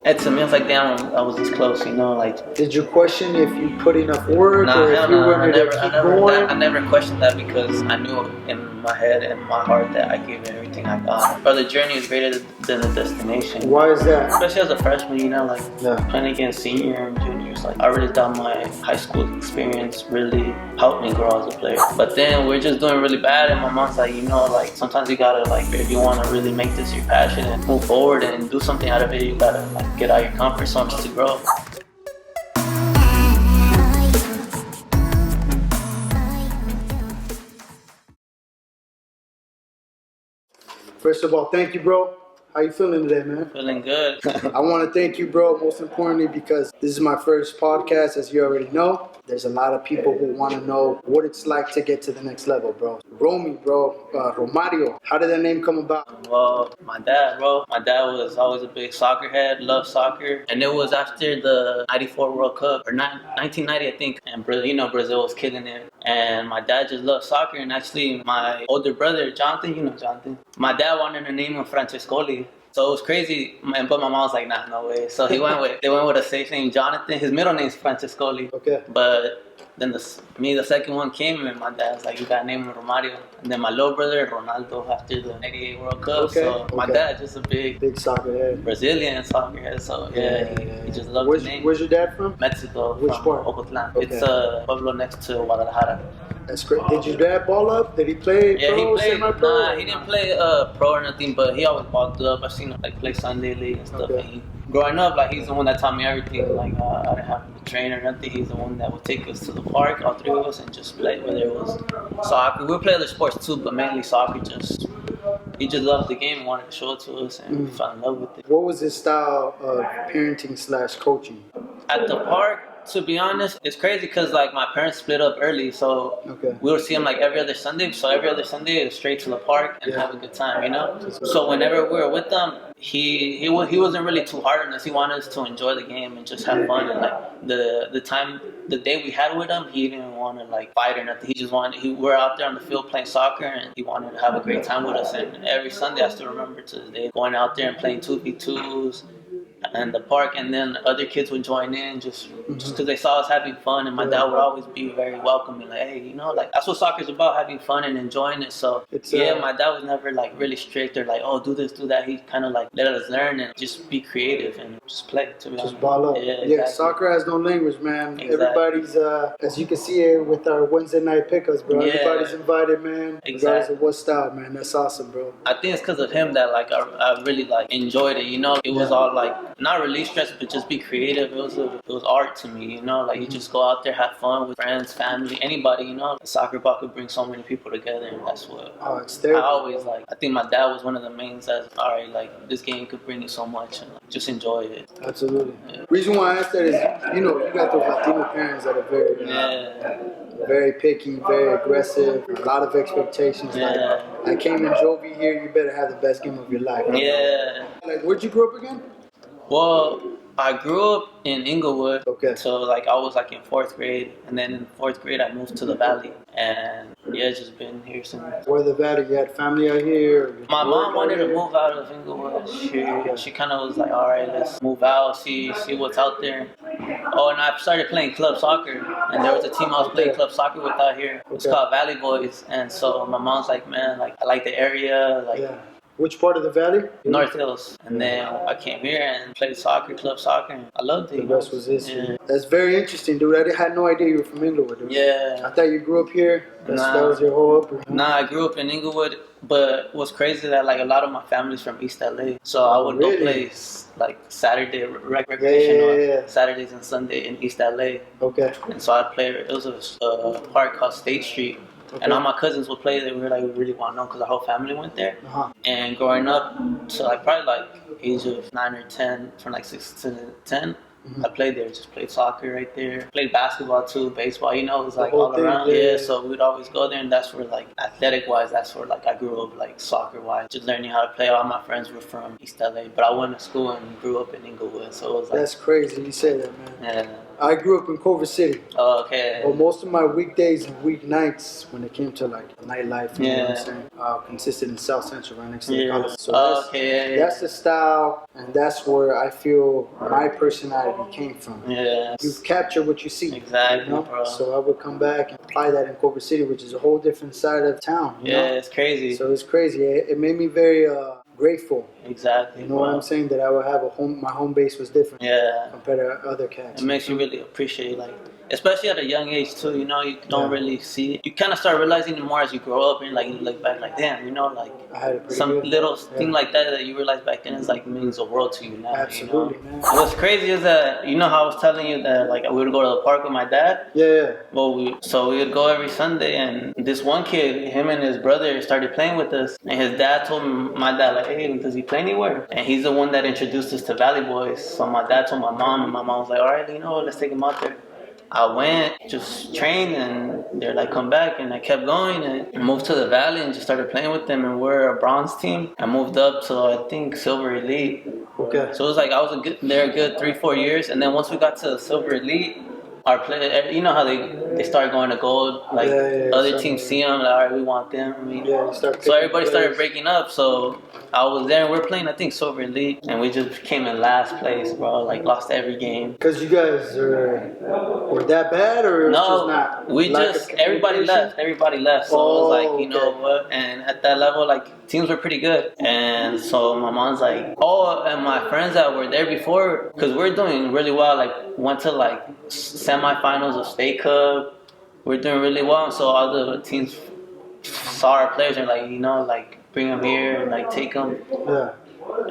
And to me, it's like, damn, I was this close, you know, like. Did you question if you put enough work Nah, or if hell you no. wanted to keep going? I never questioned that because I knew in my head and my heart that I gave it everything I got. But the journey is greater than the destination. Why is that? Especially as a freshman, you know, like playing against senior and juniors. Like I really thought my high school experience really helped me grow as a player. But then we're just doing really bad, and my mom's like, you know, like sometimes you gotta like if you want to really make this your passion and move forward and do something out of it, you gotta like get out of your comfort zone just to grow. First of all, thank you, bro. How you feeling today, man? Feeling good. I want to thank you, bro, most importantly, because this is my first podcast, as you already know. There's a lot of people who want to know what it's like to get to the next level, bro. Romy, bro, Romario, how did that name come about? Well, my dad, bro. My dad was always a big soccer head, loved soccer. And it was after the 94 World Cup, or 1990, I think. And you know, Brazil was killing it. And my dad just loved soccer. And actually, my older brother, Jonathan, you know Jonathan, my dad wanted to name him Francescoli. So it was crazy, but my mom was like, nah, no way. So they went with a safe name, Jonathan. His middle name's Francescoli. Okay. But then the second one came, and my dad's like, you gotta name him Romario. And then my little brother, Ronaldo, after the 98 World Cup. Okay. So my dad just a big soccer head. Brazilian soccer head. So he just loved the name. Where's your dad from? Mexico. Which part? Ocotlan. Okay. It's a pueblo next to Guadalajara. That's great. Did your dad ball up? Did he play pro, he played. semi-pro? Nah, he didn't play pro or nothing, but he always balled up. I seen him like play Sunday league and stuff. Okay. And growing up, like he's the one that taught me everything. Like I didn't have to train or nothing. He's the one that would take us to the park, all three of us, and just play. Whether it was soccer, we would play other sports too, but mainly soccer. He just loved the game and wanted to show it to us, and we fell in love with it. What was his style of parenting/coaching? At the park, to be honest, it's crazy because like my parents split up early, so we would see him like every other Sunday. So every other Sunday, it was straight to the park and have a good time, you know. So whenever we were with them, he wasn't really too hard on us. He wanted us to enjoy the game and just have fun. And like the day we had with him, he didn't want to like fight or nothing. He just wanted. We're out there on the field playing soccer, and he wanted to have a great time with us. And every Sunday, I still remember to this day going out there and playing 2v2s. And the park, and then other kids would join in just because they saw us having fun, and my dad would always be very welcoming, like, hey, you know, like that's what soccer's about, having fun and enjoying it. So my dad was never like really strict or like, oh, do this, do that. He kind of like let us learn and just be creative and just play. To be honest, just ball up. Yeah, exactly. Soccer has no language, man. Exactly. Everybody's as you can see it with our Wednesday night pickups, bro. Yeah. Everybody's invited, man. Regardless of what style, man. That's awesome, bro. I think it's because of him that like I really like enjoyed it. You know, it was all like not release stress, but just be creative. It was art to me, you know. Like you just go out there, have fun with friends, family, anybody, you know. A soccer ball could bring so many people together, and that's what it's there. I always like. I think my dad was one of the mains that's all right. Like this game could bring you so much, and like, just enjoy it. Absolutely. Yeah. Reason why I asked that is, you know, you got those Latino parents that are very picky, very aggressive, a lot of expectations. Yeah. Like, I came in Jovi here, you better have the best game of your life. Yeah. Like, where'd you grow up again? Well, I grew up in Inglewood. Okay. So like I was like in 4th grade, and then in 4th grade I moved to the Valley, and just been here since. Where the Valley? You had family out here? My mom wanted to move out of Inglewood. She kind of was like, all right, let's move out, see what's out there. Oh, and I started playing club soccer, and there was a team I was playing club soccer with out here. It's called Valley Boys, and so my mom's like, man, like I like the area, like. Yeah. Which part of the Valley? North Hills. And then I came here and played soccer, club soccer, and I loved it. The rest was this. Yeah. That's very interesting, dude. I had no idea you were from Inglewood, dude. Yeah. I thought you grew up here. That was your whole upbringing. Nah, I grew up in Inglewood, but what's crazy that like a lot of my family's from East LA. So I would go play like Saturday recreation on Saturdays and Sunday in East LA. Okay. And so I'd play, it was a park called State Street. Okay. And all my cousins would play there. We were like, we really want to know because our whole family went there. And growing up, so like probably like age of 9 or 10, from like 6 to 10, I played there. Just played soccer right there. Played basketball too, baseball. You know, it was like all around. Yeah, so we'd always go there, and that's where like athletic wise, that's where like I grew up like soccer wise. Just learning how to play. All my friends were from East LA, but I went to school and grew up in Inglewood, so it was like. That's crazy. You say that, man. Yeah. I grew up in Culver City. Oh, okay. Well, most of my weekdays and weeknights, when it came to like nightlife, you know what I'm saying, consisted in South Central, right next to the college. So that's the style, and that's where I feel my personality came from. Yeah. You capture what you see. Exactly, you know? bro. So I would come back and apply that in Culver City, which is a whole different side of town. You know? It's crazy. So it's crazy. It made me very grateful. Exactly. You know what I'm saying? That I would have a home. My home base was different. Yeah. Compared to other cats. It makes you really appreciate, like, especially at a young age too. You know, you don't really see it. You kind of start realizing it more as you grow up, and like you look back, like, damn, you know, like some little thing like that you realize back then is like means the world to you now. Absolutely, you know? man. What's crazy is that, you know how I was telling you that like we would go to the park with my dad. Yeah. Well, we would go every Sunday, and this one kid, him and his brother started playing with us, and his dad told my dad, like, hey, does he play anywhere? And he's the one that introduced us to Valley Boys. So my dad told my mom, and my mom was like, all right, you know, let's take him out there. I went, just trained, and they're like, come back, and I kept going and moved to the Valley and just started playing with them, and we're a bronze team. I moved up to, I think, Silver Elite. Okay. So it was like I was there a good 3-4 years, and then once we got to Silver Elite, our play, you know how they start going to gold, like other teams see them, like, all right, we want them. I mean, so everybody started breaking up. So I was there, and we're playing, I think, Silver Elite, and we just came in last place, bro. Like lost every game. Because you guys were that bad, or it was just not? We just everybody left. Everybody left. So it was like, you know what? And at that level, like teams were pretty good. And so my mom's like, oh, and my friends that were there before, because we're doing really well. Like went to like semifinals of State Cup. We're doing really well. And so all the teams saw our players and like, you know, like bring them here and like take them. Yeah.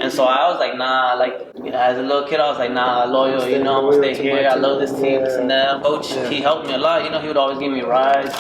And so I was like, nah, like, you know, as a little kid, I was like, nah, loyal, you know, I'm gonna stay here. I love this team, this and that. Coach, he helped me a lot, you know, he would always give me rides.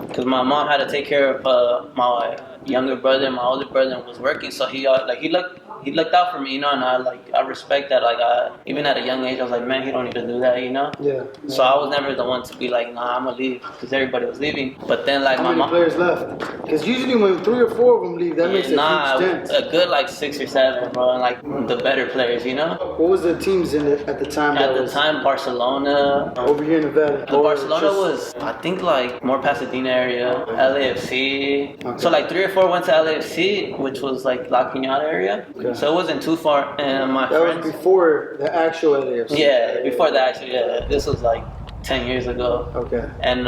Because my mom had to take care of my younger brother and my older brother was working, so he looked out for me, you know, and I respect that. Like, even at a young age, I was like, man, he don't need to do that, you know. Yeah. So I was never the one to be like, nah, I'm gonna leave, because everybody was leaving. But then, like, how many players left? Because usually when 3 or 4 of them leave, that makes a huge dent. A good like 6 or 7, bro, and like the better players, you know. What was the teams at the time? At the time, Barcelona. Over here in the Valley. Barcelona was, I think, like more Pasadena area, LAFC. Okay. So like 3 or 4 went to LAFC, which was like La Cunada area. Okay. So it wasn't too far. And my friends. Was before the actual LAFC. Yeah, before the actual. Yeah, this was like 10 years ago. Okay. And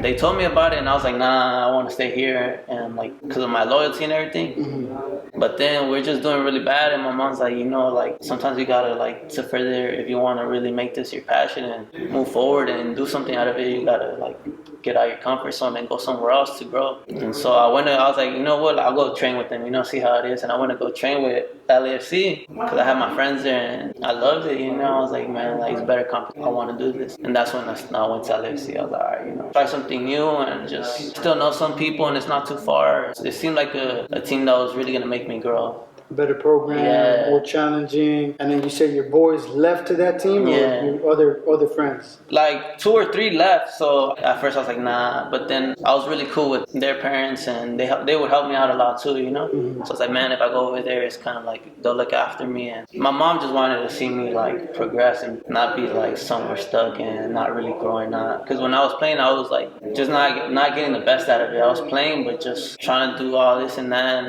they told me about it, and I was like, nah, I want to stay here, and like because of my loyalty and everything. Mm-hmm. But then we're just doing really bad, and my mom's like, you know, like sometimes you gotta like to further, if you want to really make this your passion and move forward and do something out of it, you gotta like get out of your comfort zone and go somewhere else to grow. And so I was like, you know what, I'll go train with them, you know, see how it is. And I went to go train with LAFC because I had my friends there and I loved it, you know. I was like, man, like it's better company. I want to do this. And that's when I went to LAFC. I was like, all right, you know, try something new and just still know some people and it's not too far. It seemed like a team that was really going to make me grow. Better program, more challenging. And then you said your boys left to that team, or other friends? Like 2 or 3 left. So at first I was like, nah. But then I was really cool with their parents, and they would help me out a lot too, you know. Mm-hmm. So it's like, man, if I go over there, it's kind of like they'll look after me. And my mom just wanted to see me like progress and not be like somewhere stuck and not really growing. Because when I was playing, I was like just not getting the best out of it. I was playing, but just trying to do all this and that, and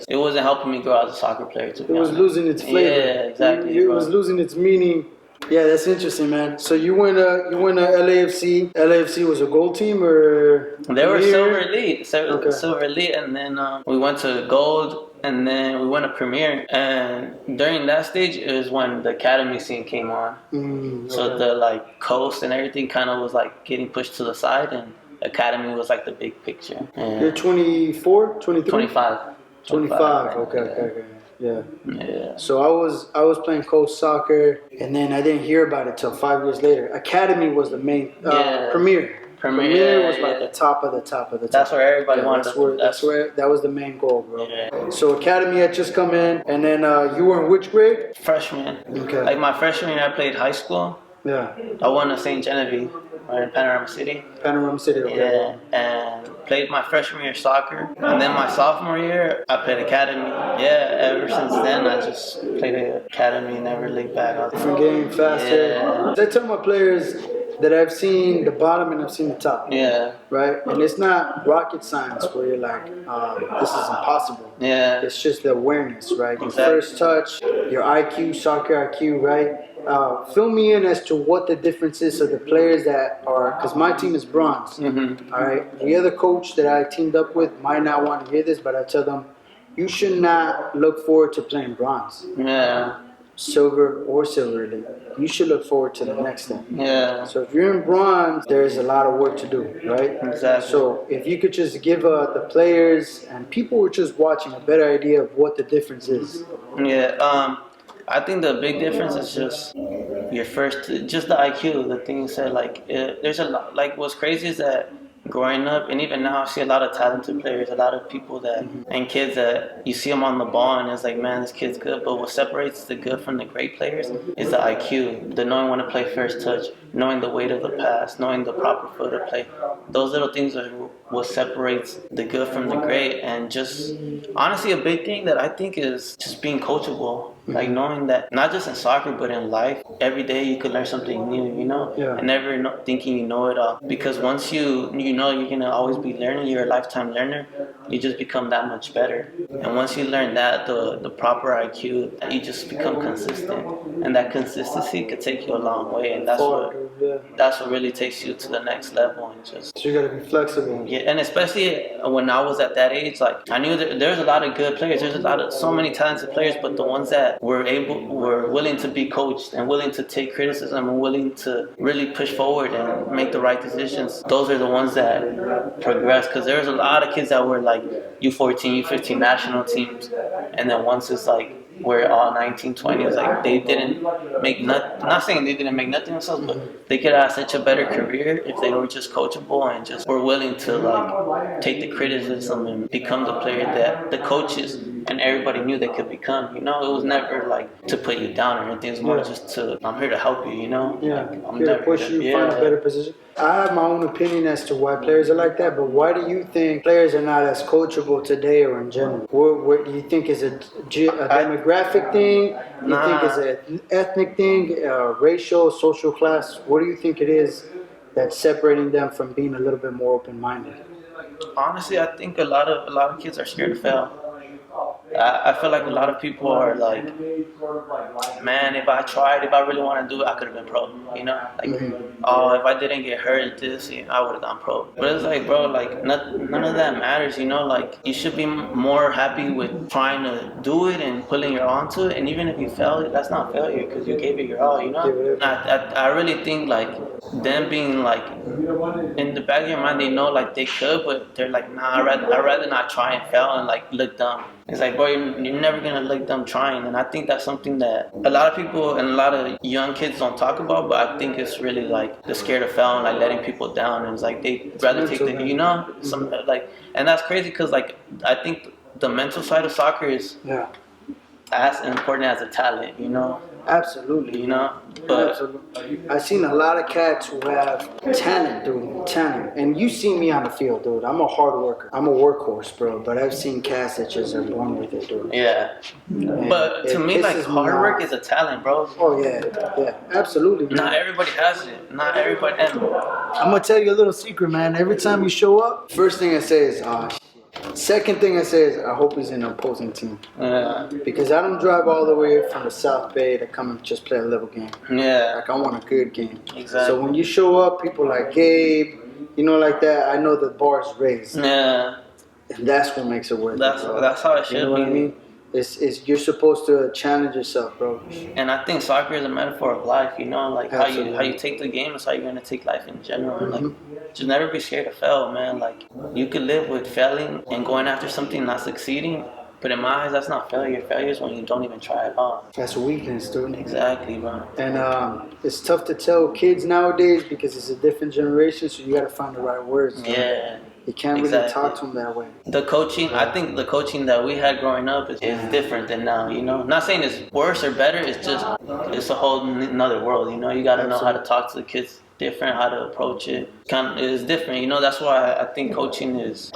it wasn't helping me grow as a soccer player. It was losing its flavor. Yeah, exactly. It was losing its meaning. Yeah, that's interesting, man. So you went to LAFC. LAFC was a gold team, or they were Silver Elite. Silver Elite, and then we went to gold, and then we went to Premier. And during that stage is when the academy scene came on. So the like coast and everything kind of was like getting pushed to the side, and academy was like the big picture. And you're 24, 23? 25. 25. Okay. Yeah. So I was playing coast soccer, and then I didn't hear about it till 5 years later. Academy was the main Premier. Premier was like the top of the top of the top. That's where everybody wanted. That's where that was the main goal, bro. Yeah. So Academy had just come in, and then you were in which grade? Freshman. Okay. Like my freshman year, I played high school. Yeah. I won a St. Genevieve in Panorama City. Panorama City. Okay. Yeah, and played my freshman year soccer, and then my sophomore year I played academy. Yeah, ever since then I just played academy, never laid back. Different game, faster. Yeah. I tell my players that I've seen the bottom and I've seen the top. Yeah. Right? And it's not rocket science where you're like, this is impossible. Yeah. It's just the awareness, right? Your Exactly. first touch, your IQ, soccer IQ, right? Fill me in as to what the difference is of the players that are, because my team is bronze. Mm-hmm. All right. The other coach that I teamed up with might not want to hear this, but I tell them, you should not look forward to playing bronze. Yeah. Silver or silver league. You should look forward to the next step. Yeah. So if you're in bronze, there's a lot of work to do, right? Exactly. So if you could just give the players and people who are just watching a better idea of what the difference is. Yeah. I think the big difference is just your first, just the IQ. The thing you said, like, there's a lot. Like, what's crazy is that growing up, and even now, I see a lot of talented players, a lot of people that, and kids that you see them on the ball, and it's like, man, this kid's good. But what separates the good from the great players is the IQ, the knowing when to play first touch, knowing the weight of the pass, knowing the proper foot of play. Those little things are what separates the good from the great. And just honestly, a big thing that I think is just being coachable. Like knowing that not just in soccer but in life, every day you could learn something new, you know, and never thinking you know it all. Because once you know you're gonna always be learning, you're a lifetime learner. You just become that much better. And once you learn that, the proper IQ, you just become consistent, and that consistency could take you a long way. And that's what really takes you to the next level. And just so you gotta be flexible. Yeah, and especially when I was at that age, like I knew that there's a lot of good players. There's so many talented players, but the ones that were willing to be coached and willing to take criticism and willing to really push forward and make the right decisions, those are the ones that progress. Because there's a lot of kids that were like U14, U15 national teams, and then once it's like we're all 19, 20, it's like they didn't make not saying they didn't make nothing themselves, but they could have such a better career if they were just coachable and just were willing to like take the criticism and become the player that the coaches and everybody knew they could become. You know, it was never like to put you down or anything. It was more just to, I'm here to help you, you know? Yeah, like, I'm here to push you, find a better position. I have my own opinion as to why players are like that, but why do you think players are not as coachable today or in general? What do you think is a demographic thing? Do you think it's an ethnic thing, racial, social class? What do you think it is that's separating them from being a little bit more open-minded? Honestly, I think a lot of kids are scared to fail. I feel like a lot of people are like, man, if I really want to do it, I could have been pro, you know? Like, oh, if I didn't get hurt at this, I would have gone pro. But it's like, bro, like, none of that matters, you know? Like, you should be more happy with trying to do it and putting your all into it. And even if you fail, that's not failure because you gave it your all, you know? I really think, like, them being, like, in the back of your mind, they know, like, they could, but they're like, nah, I'd rather not try and fail and, like, look dumb. It's like, bro, you're never going to look dumb trying. And I think that's something that a lot of people and a lot of young kids don't talk about, but I think it's really, like, they're scared of failing, like, letting people down. And it's like, they'd rather take the, you know, some, like, and that's crazy because, like, I think the mental side of soccer is as important as the talent, you know? Absolutely. You know? But absolutely. I've seen a lot of cats who have talent, dude. Talent. And you see me on the field, dude. I'm a hard worker. I'm a workhorse, bro. But I've seen cats that just are born with it, dude. Yeah. And but to me, like, hard work is a talent, bro. Oh, yeah. Yeah. Absolutely, man. Not everybody has it. Not everybody. And I'm going to tell you a little secret, man. Every time you show up, first thing I say is, shit. Second thing I say is, I hope he's in an opposing team. Yeah. Because I don't drive all the way from the South Bay to come and just play a level game. Yeah. Like, I want a good game. Exactly. So when you show up, people like Gabe, you know, like that, I know the bar's raised. Yeah. And that's what makes it worth it. That's how it should be. You know what I mean? It's you're supposed to challenge yourself, bro. And I think soccer is a metaphor of life, you know, like how you take the game is how you're gonna take life in general. Like, just never be scared to fail, man. Like, you could live with failing and going after something not succeeding, but in my eyes, that's not failure. Failure is when you don't even try at all. That's weakness, dude. Exactly, bro. And it's tough to tell kids nowadays because it's a different generation, so you gotta find the right words. Yeah. You can't really talk to them that way. The coaching, I think the coaching that we had growing up is different than now, you know. Not saying it's worse or better, it's a whole another world, you know. You got to know how to talk to the kids different, how to approach it. It's different, you know. That's why I think coaching is,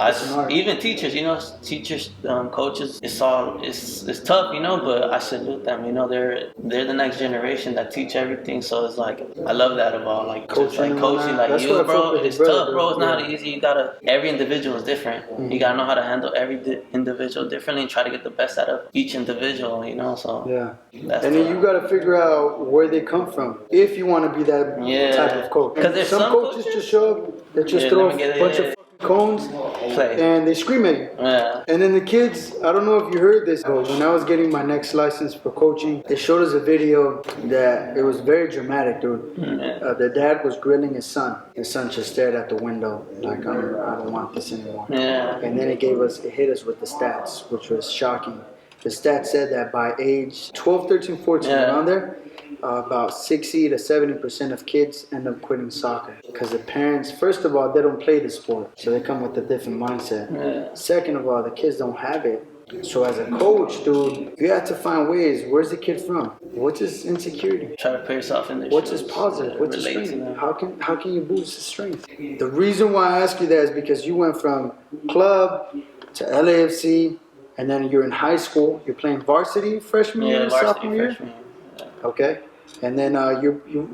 even teachers, you know, coaches, it's tough, you know, but I salute them, you know. They're the next generation that teach everything, so it's like, I love that about like coaching, like you, bro. It's tough, bro. It's not easy. You gotta, every individual is different. You gotta know how to handle every individual differently and try to get the best out of each individual, you know. So and then you gotta figure out where they come from if you want to be that type of coach. Because there's some coaches just show up, they just throw a bunch of cones and they scream at you. And then the kids, I don't know if you heard this, but when I was getting my next license for coaching, they showed us a video that it was very dramatic, dude. The dad was grilling his son. His son just stared at the window like, I don't want this anymore. And then it hit us with the stats, which was shocking. The stats said that by age 12, 13, 14, around there, about 60 to 70% of kids end up quitting soccer because the parents, first of all, they don't play the sport, so they come with a different mindset. Second of all, the kids don't have it. So as a coach, dude, you have to find ways. Where's the kid from? What's his insecurity? Try to put yourself in there. What's his positive? What's his strength? How can you boost his strength? The reason why I ask you that is because you went from club to LAFC, and then you're in high school. You're playing varsity freshman year, sophomore year. Okay. And then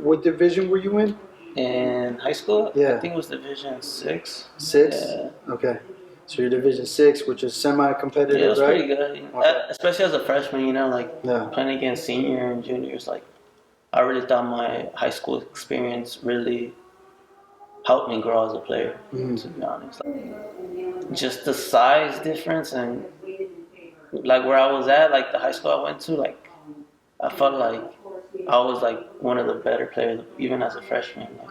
what division were you in? In high school? I think it was Division 6. 6? Yeah. Okay. So you're Division 6, which is semi-competitive, it was right? Pretty good. Okay. Especially as a freshman, you know, like playing against senior and juniors. Like, I really thought my high school experience really helped me grow as a player, to be honest. Like, just the size difference and like where I was at, like the high school I went to, like I felt like I was like one of the better players, even as a freshman. Like,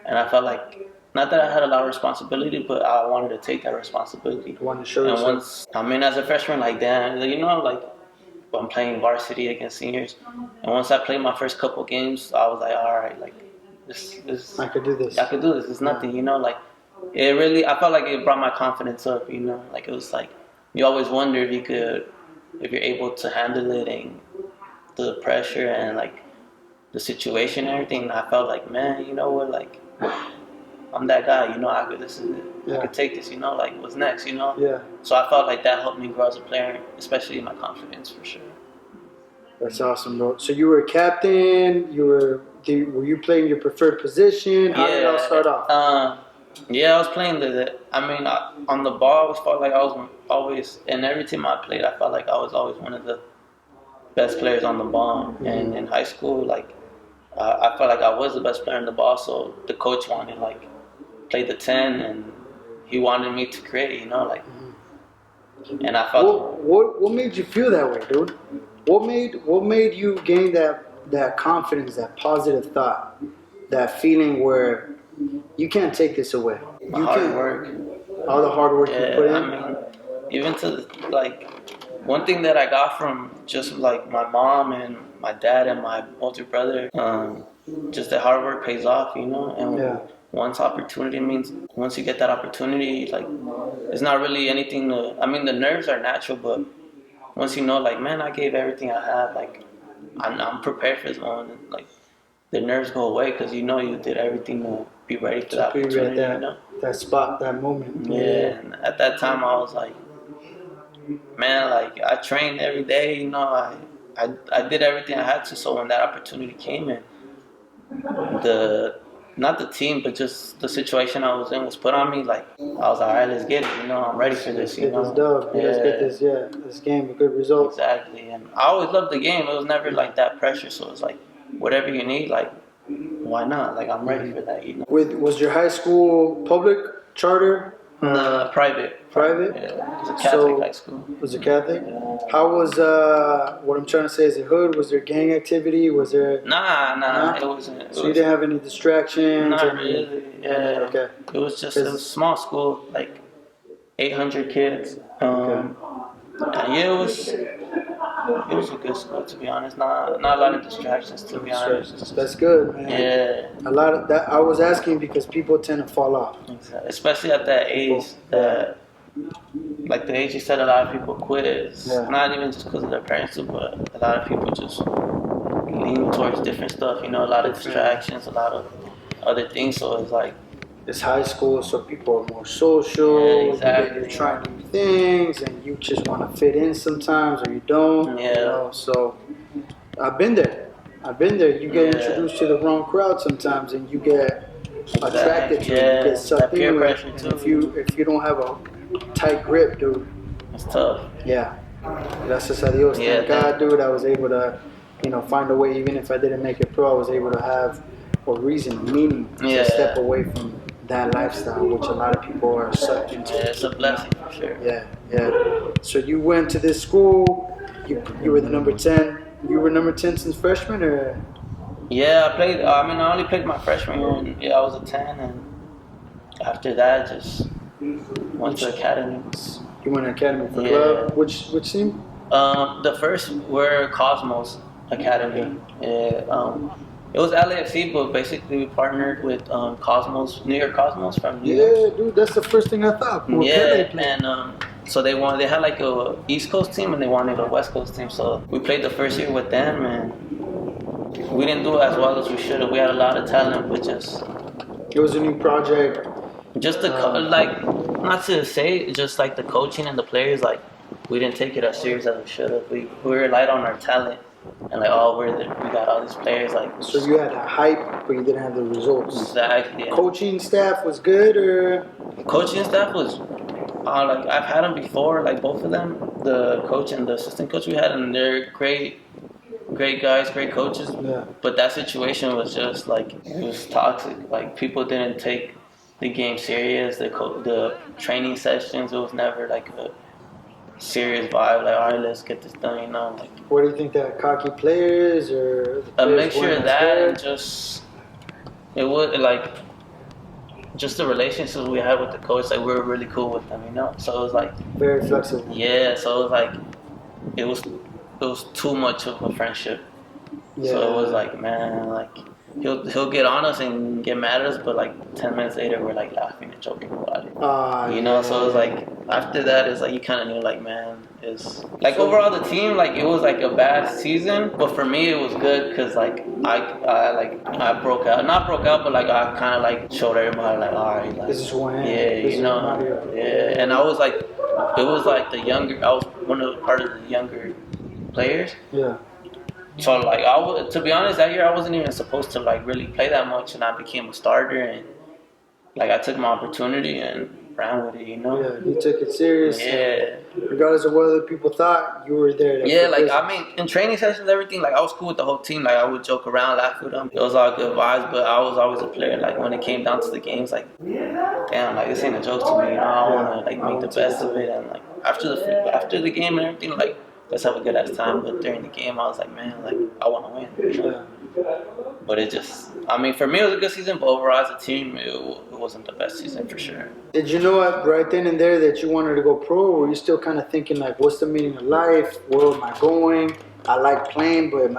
and I felt like, not that I had a lot of responsibility, but I wanted to take that responsibility. You wanted to show yourself. Once I'm in as a freshman, like damn, you know, like I'm playing varsity against seniors, and once I played my first couple games, I was like, all right, like this, I could do this. It's nothing, you know, like it really. I felt like it brought my confidence up, you know, like it was like you always wonder if you're able to handle it and the pressure and like the situation and everything. And I felt like, man, you know what, like I'm that guy, you know, I could take this, you know, like what's next, you know? So I felt like that helped me grow as a player, especially in my confidence for sure. That's awesome, bro. So you were a captain, were you playing your preferred position? How did it all start off? I was playing on the ball, I felt like I was always, in every team I played, I felt like I was always one of the best players on the ball. And in high school, like, I felt like I was the best player on the ball, so the coach wanted, like, play the 10, and he wanted me to create, you know, like, and I felt... What made you feel that way, dude? What made you gain that confidence, that positive thought, that feeling where you can't take this away? Hard work. All the hard work you put in? I mean, even to, like, one thing that I got from just, like, my mom and my dad and my older brother, just that hard work pays off, you know? And once you get that opportunity, like, it's not really anything the nerves are natural, but once you know, like, man, I gave everything I had, like, I'm prepared for this moment, like, the nerves go away because you know you did everything to be ready for that opportunity, you know? That spot, that moment. Yeah, and at that time I was like, man, like, I trained every day, you know, I did everything I had to, so when that opportunity came in, not the team, but just the situation I was in was put on me, like, I was like, all right, let's get it, you know, I'm ready for this, you know. Let's get this game, a good result. Exactly, and I always loved the game. It was never, like, that pressure, so it's like, whatever you need, like, why not? Like, I'm ready for that, you know. Was your high school public, charter? Private. Private? Yeah, it was a Catholic high school. Was it Catholic? Yeah. How was, what I'm trying to say, is it hood? Was there gang activity? Was there... Nah? It wasn't. So you didn't have any distractions? Not really, yeah. Okay. It was just a small school, like 800 kids. And yeah, It was a good school, to be honest. Not a lot of distractions, to be honest. That's good, man. Yeah. A lot of that. I was asking because people tend to fall off. Exactly. Especially at that age. Like the age you said, a lot of people quit. It's not even just because of their parents, but a lot of people just lean towards different stuff. You know, a lot of distractions, a lot of other things. So it's like, it's high school, so people are more social. Yeah, exactly. You're trying new things, and you just want to fit in sometimes, or you don't. Yeah. You know? So I've been there. You get introduced to the wrong crowd sometimes, and you get attracted to it. You get sucked into it. And if you don't have a tight grip, dude, it's tough. Yeah. Gracias a Dios. Thank God, dude. I was able to, find a way. Even if I didn't make it pro, I was able to have a reason, meaning to step away from that lifestyle, which a lot of people are sucked into. Yeah, it's a blessing for sure. Yeah. So you went to this school. You were the number 10. You were number 10 since freshman, or? Yeah, I played. I only played my freshman year, and I was a 10, and after that, just went to academy. You went to academy for club. Which team? The first were Cosmos Academy. It was LAFC, but basically we partnered with Cosmos, New York Cosmos from New York. Yeah, dude, that's the first thing I thought. And so they had like a East Coast team and they wanted a West Coast team. So we played the first year with them, and we didn't do as well as we should have. We had a lot of talent, but just it was a new project. Just the not to say, just like the coaching and the players, like we didn't take it as serious as we should have. We relied on our talent. And like, we got all these players. Like, so you had a hype, but you didn't have the results. Exactly. Yeah. Coaching staff was good, or? Coaching staff was like I've had them before, like both of them, the coach and the assistant coach we had, and they're great guys, great coaches. Yeah. But that situation was just like it was toxic. Like people didn't take the game serious. The training sessions, it was never like a serious vibe, like, all right, let's get this done, you know. Like, what do you think, that cocky players, or a mixture of that and just it was like just the relationships we had with the coach, like we were really cool with them, you know. So it was like very flexible. Yeah, so it was like it was too much of a friendship. Yeah. So it was like, man, like he'll get on us and get mad at us, but like 10 minutes later we're like laughing and joking about it. You know, so it was like after that it's like you kind of knew, like, man, it's like overall the team, like it was like a bad season, but for me it was good because like I broke out, not broke out, but like I kind of like showed everybody, like, all right, like, this is one, you know, and I was like, it was like I was part of the younger players. Yeah. So like to be honest, that year I wasn't even supposed to like really play that much, and I became a starter, and like I took my opportunity and ran with it, you know. Yeah, you took it serious. Yeah. Regardless of what other people thought, you were there. Yeah, like I mean, in training sessions, everything, like I was cool with the whole team. Like I would joke around, laugh with them. It was all good vibes, but I was always a player. Like when it came down to the games, like, damn, like this ain't a joke to me. You know, I want to like make the best of it, and like after the game and everything, like, let's have a good ass time. But during the game, I was like, man, like I want to win. You know? But it just, I mean, for me it was a good season, but overall as a team, it wasn't the best season for sure. Did you know right then and there that you wanted to go pro, or were you still kind of thinking like, what's the meaning of life? Where am I going? I like playing, but am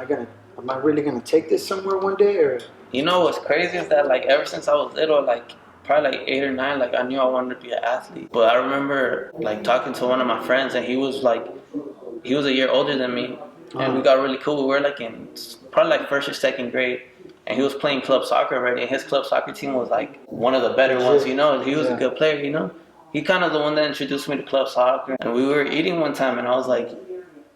I really gonna take this somewhere one day? Or, you know what's crazy is that like ever since I was little, like probably like 8 or 9, like I knew I wanted to be an athlete. But I remember like talking to one of my friends, and he was a year older than me, and we got really cool. We were like in probably like 1st or 2nd grade, and he was playing club soccer already, and his club soccer team was like one of the better ones, you know. He was a good player, you know. He kind of the one that introduced me to club soccer, and we were eating one time, and I was like,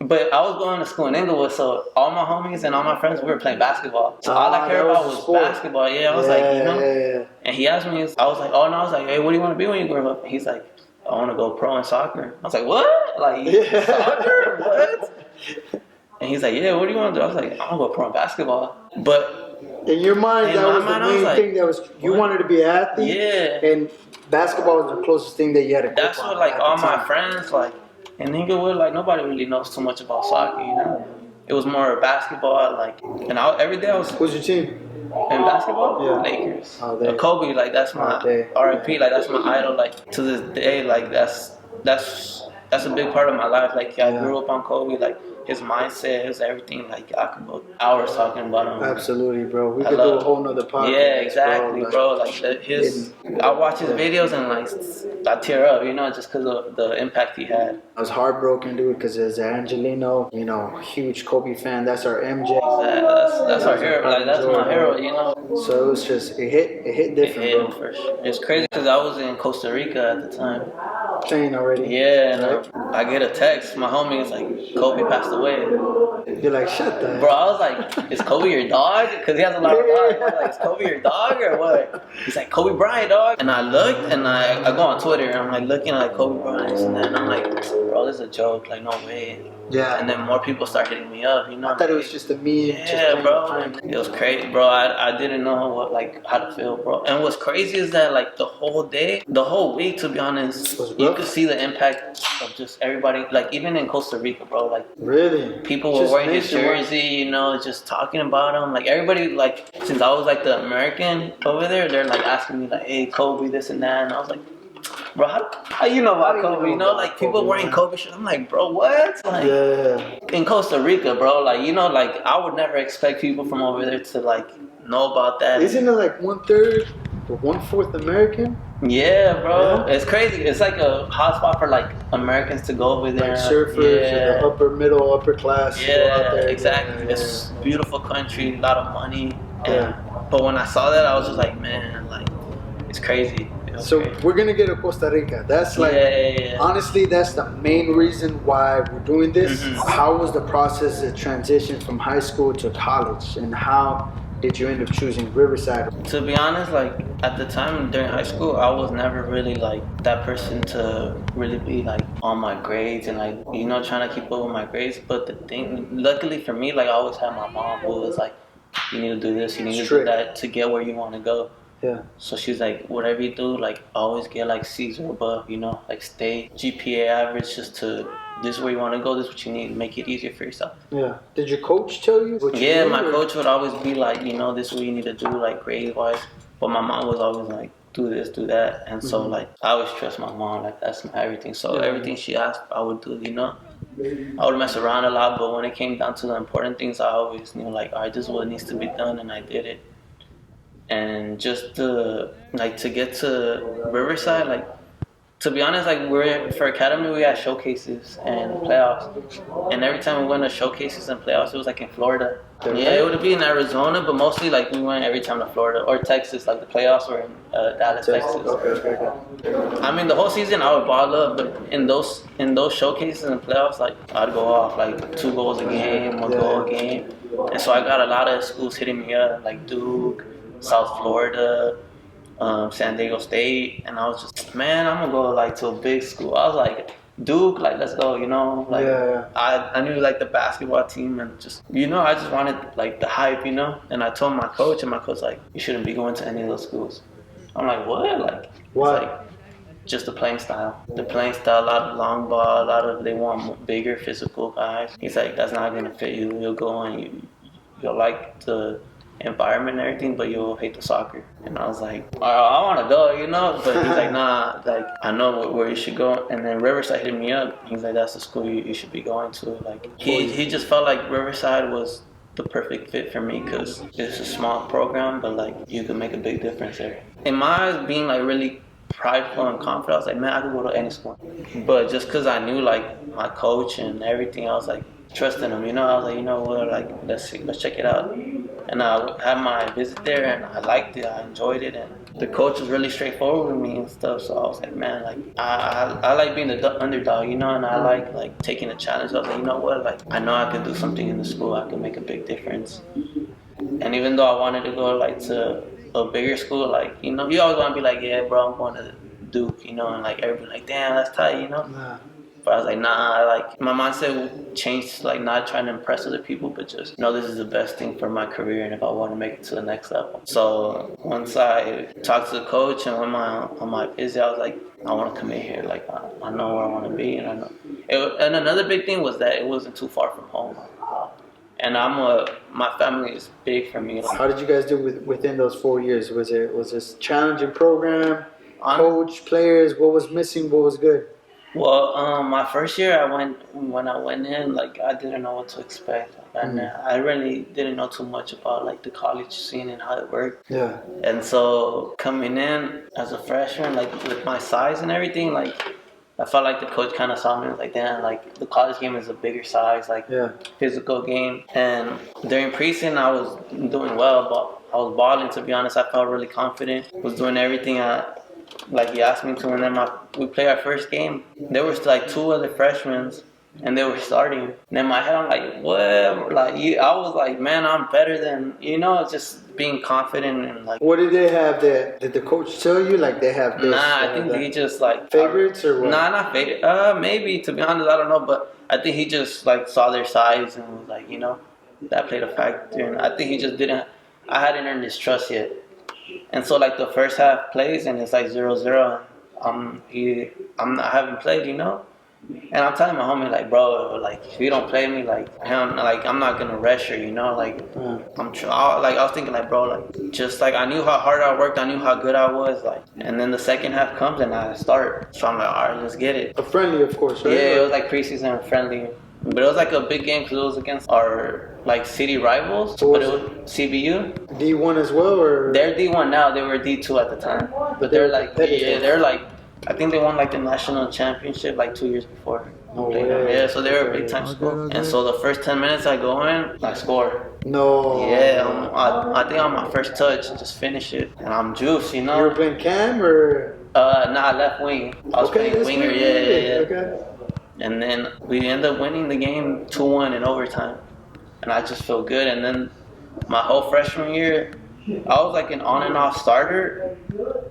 but I was going to school in Inglewood, so all my homies and all my friends, we were playing basketball. So all I cared about was basketball. Yeah, I was like, you know. And he asked me, I was like, oh no, I was like, hey, what do you want to be when you grow up? He's like, I want to go pro in soccer. I was like, what? Like, soccer? What? And he's like, yeah, what do you want to do? I was like, I want to go pro in basketball. But in your mind, that was the main thing that was, you wanted to be an athlete? Yeah. And basketball was the closest thing that you had to go. That's what, like, all my friends, like, in Inglewood, like, nobody really knows too much about soccer, you know? It was more basketball, like, and every day I was... Who's your team? In basketball? Yeah. Lakers. Oh, Kobe, like, that's my R.I.P., like, that's my idol, like, to this day, like, that's a big part of my life. Like, I grew up on Kobe, like, his mindset, his everything. Like I could go hours talking about him. Absolutely, bro. We could do a whole nother podcast. Yeah, exactly, bro. Like I watch his videos and like I tear up, just because of the impact he had. I was heartbroken, dude, because there's Angelino, huge Kobe fan. That's our MJ. That's our hero. Like that's my hero, So it was just it hit different, bro. For sure. It's crazy because I was in Costa Rica at the time. Playing already. Yeah, and I get a text. My homie is like, Kobe passed away. You're like, shut that. Bro, I was like, is Kobe your dog? Because he has a lot of dogs. I was like, is Kobe your dog or what? He's like, Kobe Bryant, dog. And I looked and I go on Twitter and I'm like looking at Kobe Bryant and then I'm like, bro, this is a joke. Like, no way. Yeah. And then more people start hitting me up, I thought it was just a me. Yeah, bro. It was crazy, bro. I didn't know how to feel, bro. And what's crazy is that like the whole week, to be honest, you could see the impact of just everybody. Like even in Costa Rica, bro. Like really, people were wearing his jersey, just talking about him. Like everybody, like since I was like the American over there, they're like asking me like, hey, Kobe, this and that, and I was like, bro, how you know about Kobe? Like people wearing Kobe shit. I'm like, bro, what? Like, in Costa Rica, bro, like, like I would never expect people from over there to like know about that. Isn't it like 1/3 or 1/4 American? Yeah, bro. Yeah. It's crazy. It's like a hotspot for like Americans to go over there. Like surfers, the upper class. Yeah, there, exactly. It's a beautiful country, a lot of money. But when I saw that, I was just like, man, like, it's crazy. So we're gonna get to Costa Rica. That's like, honestly, that's the main reason why we're doing this. Mm-hmm. How was the process of transition from high school to college, and how did you end up choosing Riverside? To be honest, like at the time during high school, I was never really like that person to really be like on my grades and like trying to keep up with my grades. But the thing, luckily for me, like I always had my mom who was like, you need to do this, you need to do that to get where you want to go. Yeah. So she's like, whatever you do, like always get like C's or above, like stay GPA average just to this is where you want to go, this is what you need, make it easier for yourself. Yeah. Did your coach tell you what you need? My coach would always be like, this is what you need to do, like grade wise. But my mom was always like, do this, do that. And so like I always trust my mom, like that's my everything. So everything she asked, I would do, I would mess around a lot, but when it came down to the important things, I always knew like, all right, this is what needs to be done, and I did it. And just to get to Riverside, like to be honest, like for academy we had showcases and playoffs, and every time we went to showcases and playoffs, it was like in Florida. Yeah, it would be in Arizona, but mostly like we went every time to Florida or Texas. Like the playoffs were in Dallas, Texas. I mean, the whole season I would ball up, but in those showcases and playoffs, like I'd go off like 2 goals a game, 1 goal a game, and so I got a lot of schools hitting me up, like Duke, South Florida, San Diego State, and I was just, man, I'm gonna go like to a big school. I was like, Duke, like let's go, I knew like the basketball team and just, I just wanted like the hype, and I told my coach, and my coach like, you shouldn't be going to any of those schools. I'm like, what? Like, what? It's like just the playing style. A lot of long ball, they want bigger physical guys. He's like, that's not gonna fit you. You'll go and you'll like the environment and everything, but you'll hate the soccer. And I was like, I want to go, but he's like, nah, like I know where you should go. And then Riverside hit me up. He's like, that's the school you should be going to. Like he just felt like Riverside was the perfect fit for me because it's a small program, but like you could make a big difference there. In my eyes, being like really prideful and confident, I was like, man, I could go to any school. But just because I knew like my coach and everything, I was like trusting him, I was like, what, like let's check it out. And I had my visit there, and I liked it. I enjoyed it, and the coach was really straightforward with me and stuff. So I was like, man, like I like being the underdog, and I like taking a challenge. I was like, what, like I know I can do something in the school. I can make a big difference. And even though I wanted to go like to a bigger school, like you always want to be like, yeah, bro, I'm going to Duke, and like everybody like, damn, that's tight, Nah. But I was like, nah, like my mindset changed, like not trying to impress other people, but just this is the best thing for my career, and if I want to make it to the next level. So once I talked to the coach and went on my visit, I was like, I want to come in here. Like I know where I want to be, and I know. And another big thing was that it wasn't too far from home. And my family is big for me. How did you guys do within those 4 years? Was this a challenging program? Coach, players, what was missing? What was good? Well, my first year, when I went in, like I didn't know what to expect, and I really didn't know too much about like the college scene and how it worked. Yeah. And so coming in as a freshman, like with my size and everything, like I felt like the coach kind of saw me and was like, damn, like the college game is a bigger size, like physical game. And during preseason, I was doing well, but I was balling. To be honest, I felt really confident. Was doing everything like he asked me to. And then we played our first game. There was like two other freshmen, and they were starting. And in my head, I'm like, what? Like I was like, man, I'm better than just being confident and like. What did they have there? Did the coach tell you like they have this? Nah, I think he just like favorites or what? Nah, not favorite. Maybe, to be honest, I don't know, but I think he just like saw their size and was like, that played a factor. And I think he just didn't. I hadn't earned his trust yet, and so like the first half plays and it's like 0-0. I haven't played. And I'm telling my homie, like, bro, like, if you don't play me, like, I'm not gonna rush her, like, I was thinking, like, bro, like, just like I knew how hard I worked, I knew how good I was, like, and then the second half comes and I start, so I'm like, all right, let's get it. A friendly, of course, right? Yeah, it was like preseason friendly, but it was like a big game because it was against our like city rivals. So but it was CBU. D1 as well, or they're D1 now. They were D2 at the time, but they're like they're like. I think they won like the national championship like 2 years before. No way. Yeah, so they were a big time school. And so the first 10 minutes I go in, I score. No. Yeah, I think on my first touch, just finish it, and I'm juiced, You were playing cam or? Nah, left wing. I was playing winger. Yeah. Okay. And then we end up winning the game 2-1 in overtime, and I just feel good. And then my whole freshman year, I was like an on and off starter.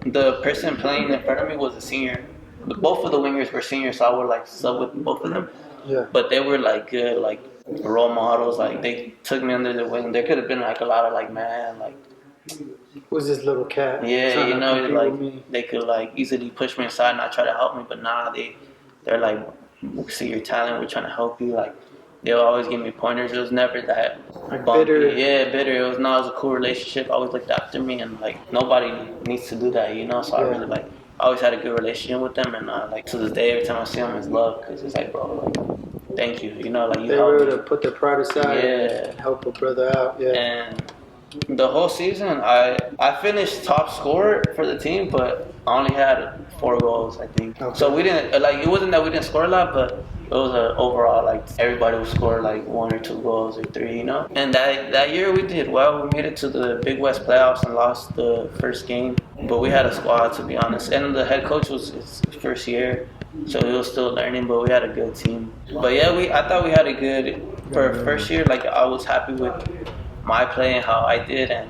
The person playing in front of me was a senior. Both of the wingers were seniors, so I would like sub with both of them. Yeah. But they were like good, like role models. Like they took me under their wing. There could have been like a lot of like, man, like. Who's this little cat? Yeah, like they could like easily push me aside and not try to help me. But nah, they're like, we see your talent. We're trying to help you. Like they'll always give me pointers. It was never that like bumpy. Bitter. Yeah, bitter. It was a cool relationship. Always looked after me, and like nobody needs to do that, So I really like. I always had a good relationship with them, and like to this day, every time I see them, it's love because it's like, bro, like, thank you. Like you. They were able to put their pride aside. Yeah. And help a brother out. Yeah. And the whole season, I finished top scorer for the team, but I only had 4 goals, I think. Okay. So we didn't it wasn't that we didn't score a lot, but it was overall like everybody would score like 1 or 2 goals or 3, And that year we did well. We made it to the Big West playoffs and lost the first game, but we had a squad, to be honest. And the head coach was his first year, so he was still learning, but we had a good team. But yeah, I thought we had a good for first year. Like I was happy with my play and how I did, and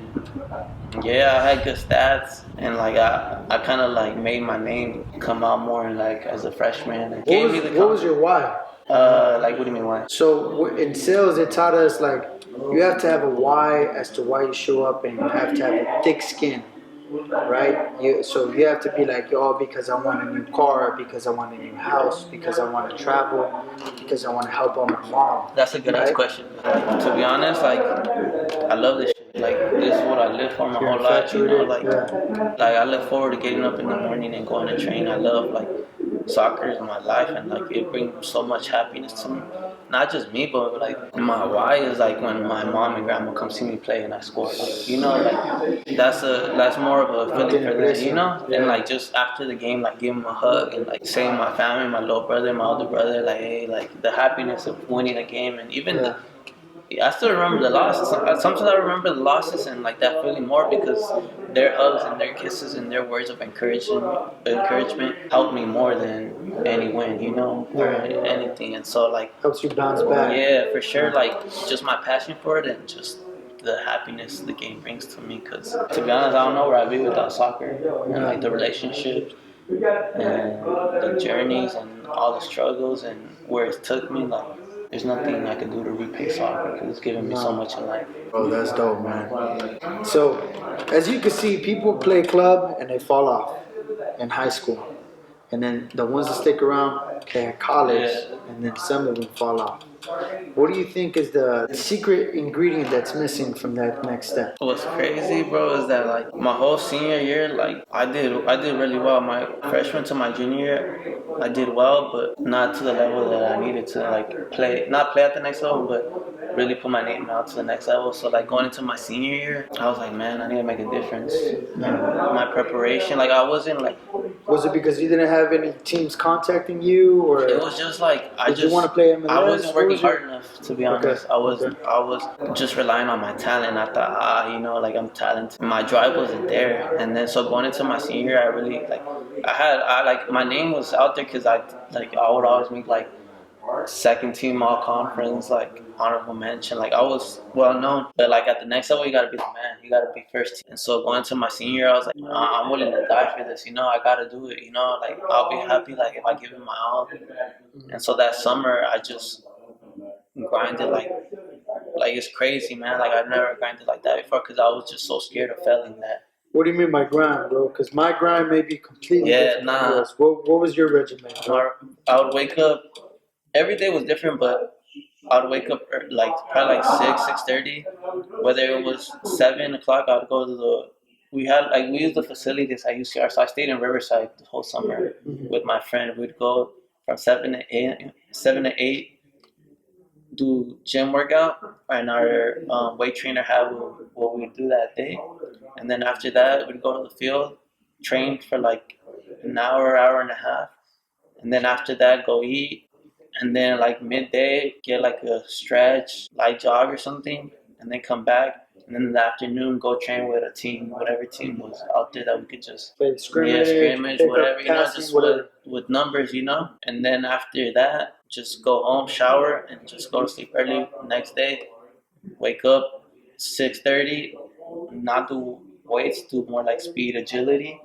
yeah, I had good stats, and like I kind of like made my name come out more like as a freshman. What was your why? Like what do you mean why? So in sales, it taught us like you have to have a why as to why you show up, and you have to have a thick skin, right? So you have to be like, because I want a new car, because I want a new house, because I want to travel, because I want to help out my mom. That's a good ass question. To be honest, like I love this shit. Like this is what I live for my whole life. Like I look forward to getting up in the morning and going to train. I love like soccer is my life, and like it brings so much happiness to me. Not just me, but like my why is like when my mom and grandma come see me play and I score. Like that's more of a feeling for them, And like just after the game, like give them a hug and like saying my family, my little brother, my older brother, like hey, like the happiness of winning a game, and even I still remember the losses. Sometimes I remember the losses and like that feeling more because their hugs and their kisses and their words of encouragement helped me more than any win, or anything. And so like helps you bounce back. Yeah, for sure. Like just my passion for it and just the happiness the game brings to me. Because to be honest, I don't know where I'd be without soccer and like the relationships and the journeys and all the struggles and where it took me. Like there's nothing I can do to repay soccer because it's given me so much in life. Oh, that's dope, man. So, as you can see, people play club and they fall off in high school. And then the ones that stick around play at college, and then some of them fall off. What do you think is the secret ingredient that's missing from that next step? What's crazy, bro, is that like my whole senior year, like I did really well. My freshman to my junior year, I did well, but not to the level that I needed to like not play at the next level, but really put my name out to the next level. So like going into my senior year, I was like, man, I need to make a difference. My preparation, like I wasn't like. Was it because you didn't have any teams contacting you, or It was just like did you want to play MLS? I wasn't working hard enough, to be honest. I was just relying on my talent. I thought, like I'm talented. My drive wasn't there, and then so going into my senior year, I really like I like my name was out there because I would always make like second team all conference, like honorable mention. Like I was well known, but like at the next level, you gotta be the man. You gotta be first team. And so going to my senior year, I was like, I'm willing to die for this. I gotta do it. Like I'll be happy like if I give it my all. And so that summer, I just grinded like it's crazy, man. Like I've never grinded like that before because I was just so scared of failing that. What do you mean by grind, bro? Because my grind may be completely different from yours. What was your regimen, bro? I would wake up. Every day was different, but I would wake up like probably like 6:30. Whether it was 7 o'clock, I'd go to the. We used the facilities at UCR, so I stayed in Riverside the whole summer with my friend. We'd go from 7 to 8, do gym workout, and our weight trainer had what we do that day, and then after that we'd go to the field, train for like an hour and a half, and then after that go eat, and then like midday get like a stretch, light jog or something, and then come back, and then in the afternoon go train with a team, whatever team was out there that we could just play scrimmage, whatever, just with numbers, and then after that just go home, shower, and just go to sleep early. Next day, wake up 6:30, not do weights, do more like speed, agility,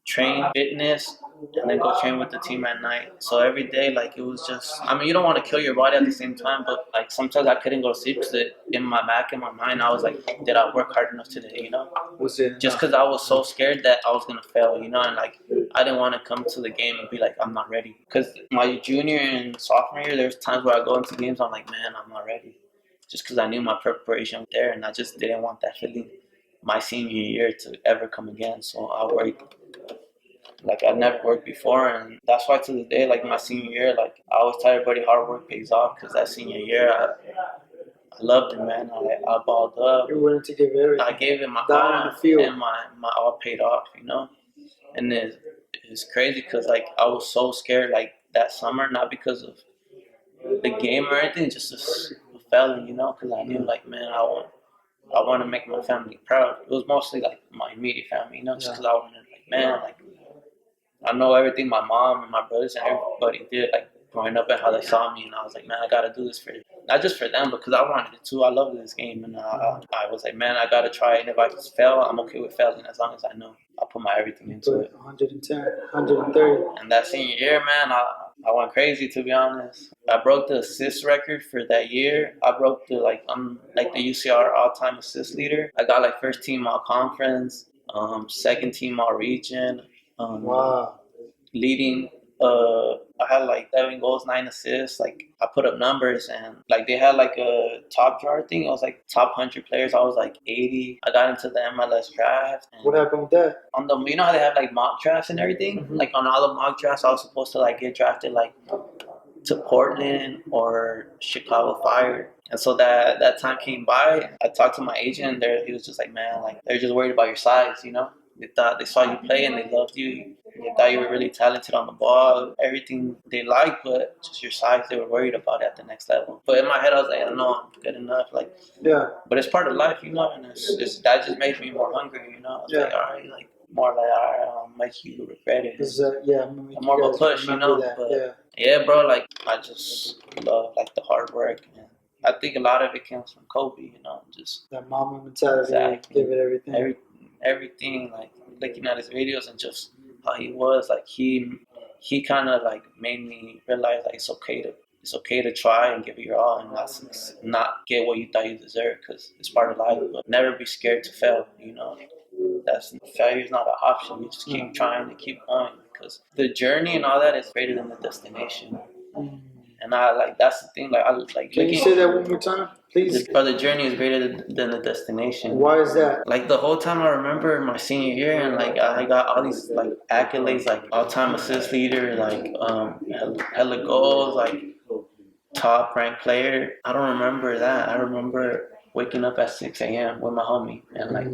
train fitness, and then go train with the team at night. So every day, like it was just, you don't want to kill your body at the same time, but like sometimes I couldn't go to sleep because in my mind, I was like, did I work hard enough today, Was it just because I was so scared that I was going to fail, and like I didn't want to come to the game and be like, I'm not ready. Because my junior and sophomore year, there's times where I go into games, I'm like, man, I'm not ready. Just because I knew my preparation was there, and I just didn't want that feeling my senior year to ever come again. So I worked like I've never worked before, and that's why to this day, like my senior year, like I always tell everybody hard work pays off, because that senior year, I loved it, man. I balled up. You're willing to give everything. I gave it my all, and my all paid off, and it's crazy because like I was so scared like that summer, not because of the game or anything, just a feeling, because I knew like, man, I want to make my family proud. It was mostly like my immediate family, just because I wanted, like, man, like I know everything my mom and my brothers and everybody did, like growing up and how they saw me, and I was like, man, I gotta do this for not just for them, because I wanted it too. I loved this game, and I was like, man, I gotta try it. And if I just fail, I'm okay with failing as long as I know I put my everything into it. 110, 130. And that senior year, man, I went crazy, to be honest. I broke the assist record for that year. I broke the I'm like the UCR all-time assist leader. I got like first team all conference, second team all region. Wow. Leading, I had like 7 goals, 9 assists. Like I put up numbers, and like they had like a top jar thing. I was like top 100 players. I was like 80. I got into the MLS draft. What happened with that? On the, how they have like mock drafts and everything. Mm-hmm. Like on all the mock drafts, I was supposed to like get drafted like to Portland or Chicago Fire. And so that time came by. I talked to my agent, and he was just like, man, like they're just worried about your size, They thought they saw you play and they loved you. They thought you were really talented on the ball, everything they liked, but just your size, they were worried about it at the next level. But in my head, I was like, I know I'm good enough. Like, yeah. But it's part of life, and that just made me more hungry, I was like, all right, like more like, all right, I'll make you regret it. More of a push, But yeah, bro, like I just love like the hard work. And I think a lot of it comes from Kobe, just that Mamba Mentality, give it everything. Everything, like looking at his videos and just how he was, like he kind of like made me realize like it's okay to try and give it your all, and not get what you thought you deserved, because it's part of life. But never be scared to fail. Failure is not an option. You just keep trying and keep going, because the journey and all that is greater than the destination. And And I like that's the thing. Like I like. Can you say that one more time, please? The journey is greater than the destination. Why is that? Like the whole time I remember my senior year, and like I got all these like accolades, like all-time assist leader, like hella goals, like top ranked player. I don't remember that. I remember waking up at 6 a.m. with my homie and like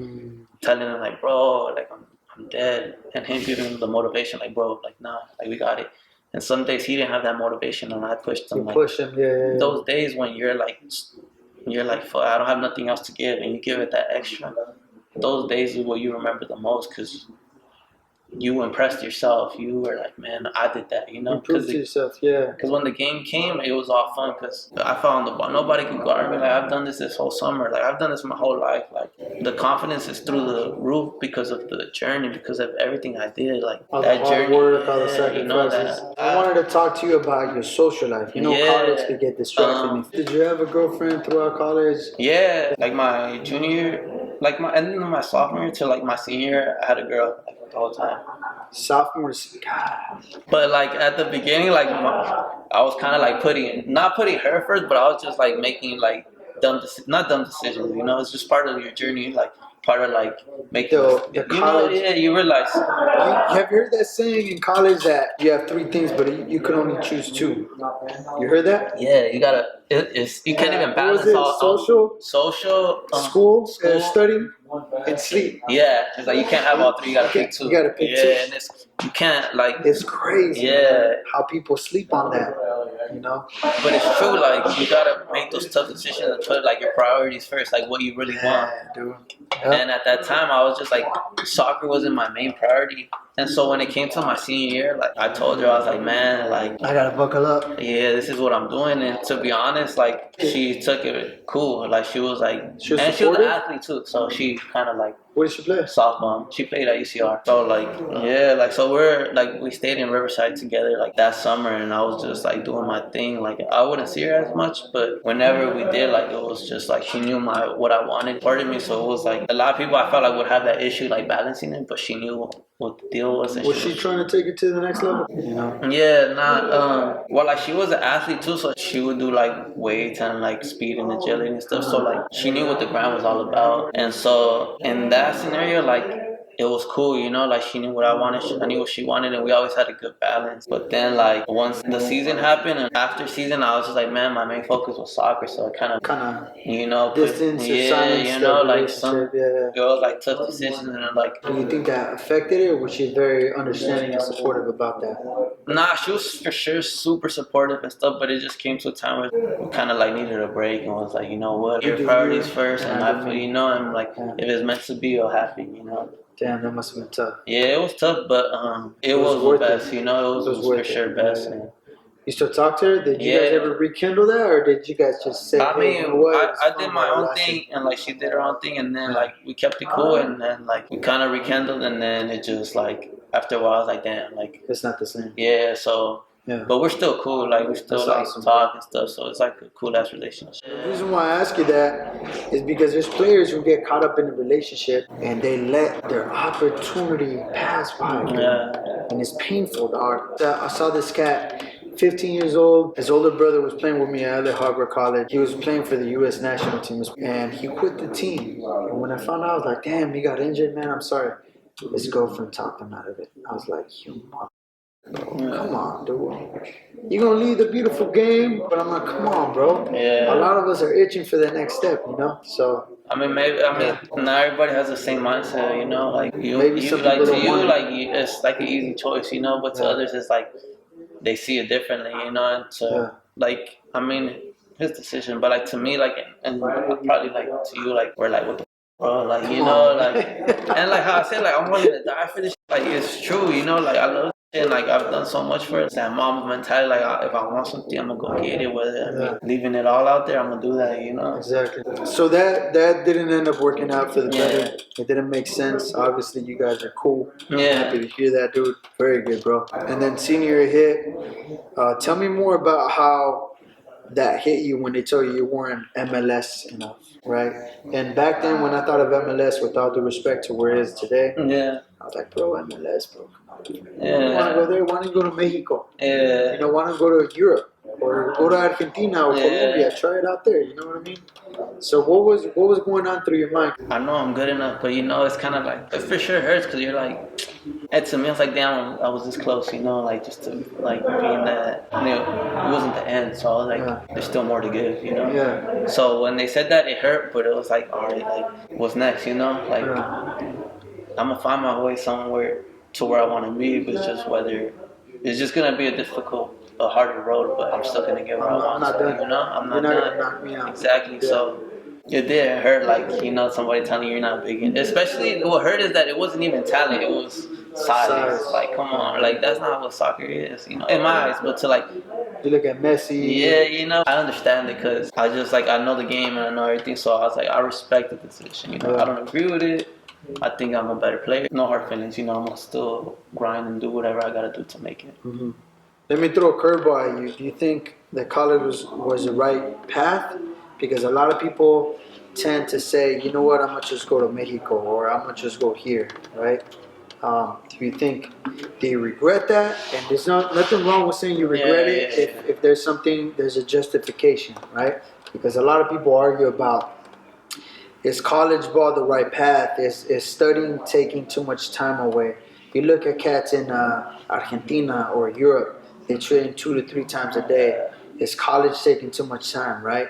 telling him like, bro, like I'm dead, and him giving him the motivation, like, bro, like nah, like we got it. And some days he didn't have that motivation, and I pushed him. Like, push him, yeah. Those days when you're like, fuck, I don't have nothing else to give, and you give it that extra. Those days is what you remember the most, because you impressed yourself. You were like, man, I did that, you know? Improved yourself, yeah. Because when the game came, it was all fun, because I found the ball. Nobody could guard me. Like, I've done this whole summer. Like, I've done this my whole life. Like, the confidence is through the roof because of the journey, because of everything I did. Like, all that the hard journey, work, all the sacrifices. You know that, I wanted to talk to you about your social life. You know, college could get distracting. Did you have a girlfriend throughout college? Yeah, like my junior year, like my ending of my sophomore year to like my senior year, I had a girl like the whole time. Sophomores, God. But like at the beginning, like I was kind of like not putting her first, but I was just like making like not dumb decisions. You know, it's just part of your journey, like part of like making the college. You know, yeah, you realize. Have you heard that saying in college that you have three things, but you can only choose two? You heard that? Yeah, you gotta. You can't even balance all social, school, study, and sleep. Yeah, it's like you can't have all three. You gotta pick two. You gotta pick two. Yeah, and you can't like. It's crazy. Yeah, man, how people sleep on that. You know. But it's true. Like you gotta make those tough decisions and put like your priorities first, like what you really want. Dude. Yep. And at that time, I was just like, soccer wasn't my main priority. And so when it came to my senior year, like I told her, I was like, man, like I gotta buckle up. Yeah, this is what I'm doing. And to be honest, like she took it cool. Like she was like, she was an athlete too. So she kind of like. What did she play? Softball. She played at UCR. So like, yeah, like so we stayed in Riverside together like that summer, and I was just like doing my thing. Like I wouldn't see her as much, but whenever we did, like it was just like she knew what I wanted part of me. So it was like a lot of people I felt like would have that issue like balancing it, but she knew what the deal was. Was she trying to take it to the next level? You know? Yeah, well, like she was an athlete too, so she would do like weights and like speed and agility and stuff. So like she knew what the grind was all about, and so in that scenario, like it was cool, you know, like she knew what I wanted, I knew what she wanted, and we always had a good balance. But then like once the season happened and after season, I was just like, man, my main focus was soccer, so I kind of you know, distance, you know, like some girls like tough decisions, and like. Do you think that affected it, or was she very understanding and supportive about that? Nah, she was for sure super supportive and stuff, but it just came to a time where we kind of like needed a break and was like, you know what, your priorities first, and I feel, you know, and like if it's meant to be, you'll happy, you know. Damn, that must have been tough. Yeah, it was tough, but it was the best, you know, it was for sure best. Yeah. You still talk to her? Did you guys ever rekindle that, or did you guys just say, I mean, hey, you know what? I did my own thing, and like she did her own thing, and then like we kept it cool, and then like we kind of rekindled, and then it just like after a while I was like, damn, like it's not the same. Yeah, so. Yeah. But we're still cool, like we still like awesome, talk and stuff, so it's like a cool ass relationship. The reason why I ask you that is because there's players who get caught up in a relationship and they let their opportunity pass by. Yeah. And it's painful, dog. I saw this cat, 15 years old. His older brother was playing with me at Harbor College. He was playing for the U.S. national team, and he quit the team. And when I found out, I was like, damn, he got injured, man, I'm sorry. His girlfriend talked him out of it. I was like, you mother. Come on, dude. You're gonna leave the beautiful game, but I'm like, come on, bro. Yeah. A lot of us are itching for that next step, you know. So I mean, not everybody has the same mindset, you know. Like you like to you, like it's like an easy choice, you know. But to others, it's like they see it differently, you know. And so, like, I mean, his decision, but like to me, like, and probably like to you, like, we're like, what the. Bro, like you know, like, and like how I said, like I'm willing to die for this. Like it's true, you know. Like I love. And like I've done so much for it. It's that Mamba Mentality. Like if I want something, I'm gonna go get it. Whether leaving it all out there, I'm gonna do that. You know. Exactly. So that didn't end up working out for the better. It didn't make sense. Obviously, you guys are cool. Yeah. I'm happy to hear that, dude. Very good, bro. And then senior hit. Tell me more about how that hit you when they told you weren't MLS enough, right? And back then, when I thought of MLS, with all due respect to where it is today, I was like, bro, MLS, bro. Yeah. You want to go there? Why don't you go to Mexico? Yeah. You know, why don't you go to Europe? or go to Argentina or Colombia, try it out there. You know what I mean? So what was going on through your mind? I know I'm good enough, but it's kind of like, it for sure hurts because you're like, and to me, it's like, damn, I was this close, like just to like being that, it wasn't the end, so I was like, there's still more to give, Yeah. So when they said that, it hurt, but it was like, all right, like, what's next, like, I'm gonna find my way somewhere to where I want to be, but it's just whether it's just gonna be a harder road, but I'm still gonna get where I want. I'm not done. I'm not You're not done. gonna knock me out. Exactly. Yeah. So it did hurt, like somebody telling you you're not big. Especially what hurt is that it wasn't even talent; it was size. Like, come on, like that's not what soccer is, in my eyes. But to like, you look at Messi. Yeah, I understand it because I just like I know the game and I know everything. So I was like, I respect the decision. I don't agree with it. I think I'm a better player. No hard feelings, I'm gonna still grind and do whatever I gotta do to make it. Mm-hmm. Let me throw a curveball at you. Do you think that college was the right path? Because a lot of people tend to say, you know what, I'm gonna just go to Mexico or I'm gonna just go here, right? Do you think they regret that? And there's nothing wrong with saying you regret it if there's a justification, right? Because a lot of people argue about, is college ball the right path? Is studying taking too much time away? You look at cats in Argentina or Europe, they train 2 to 3 times a day. Is college taking too much time, right?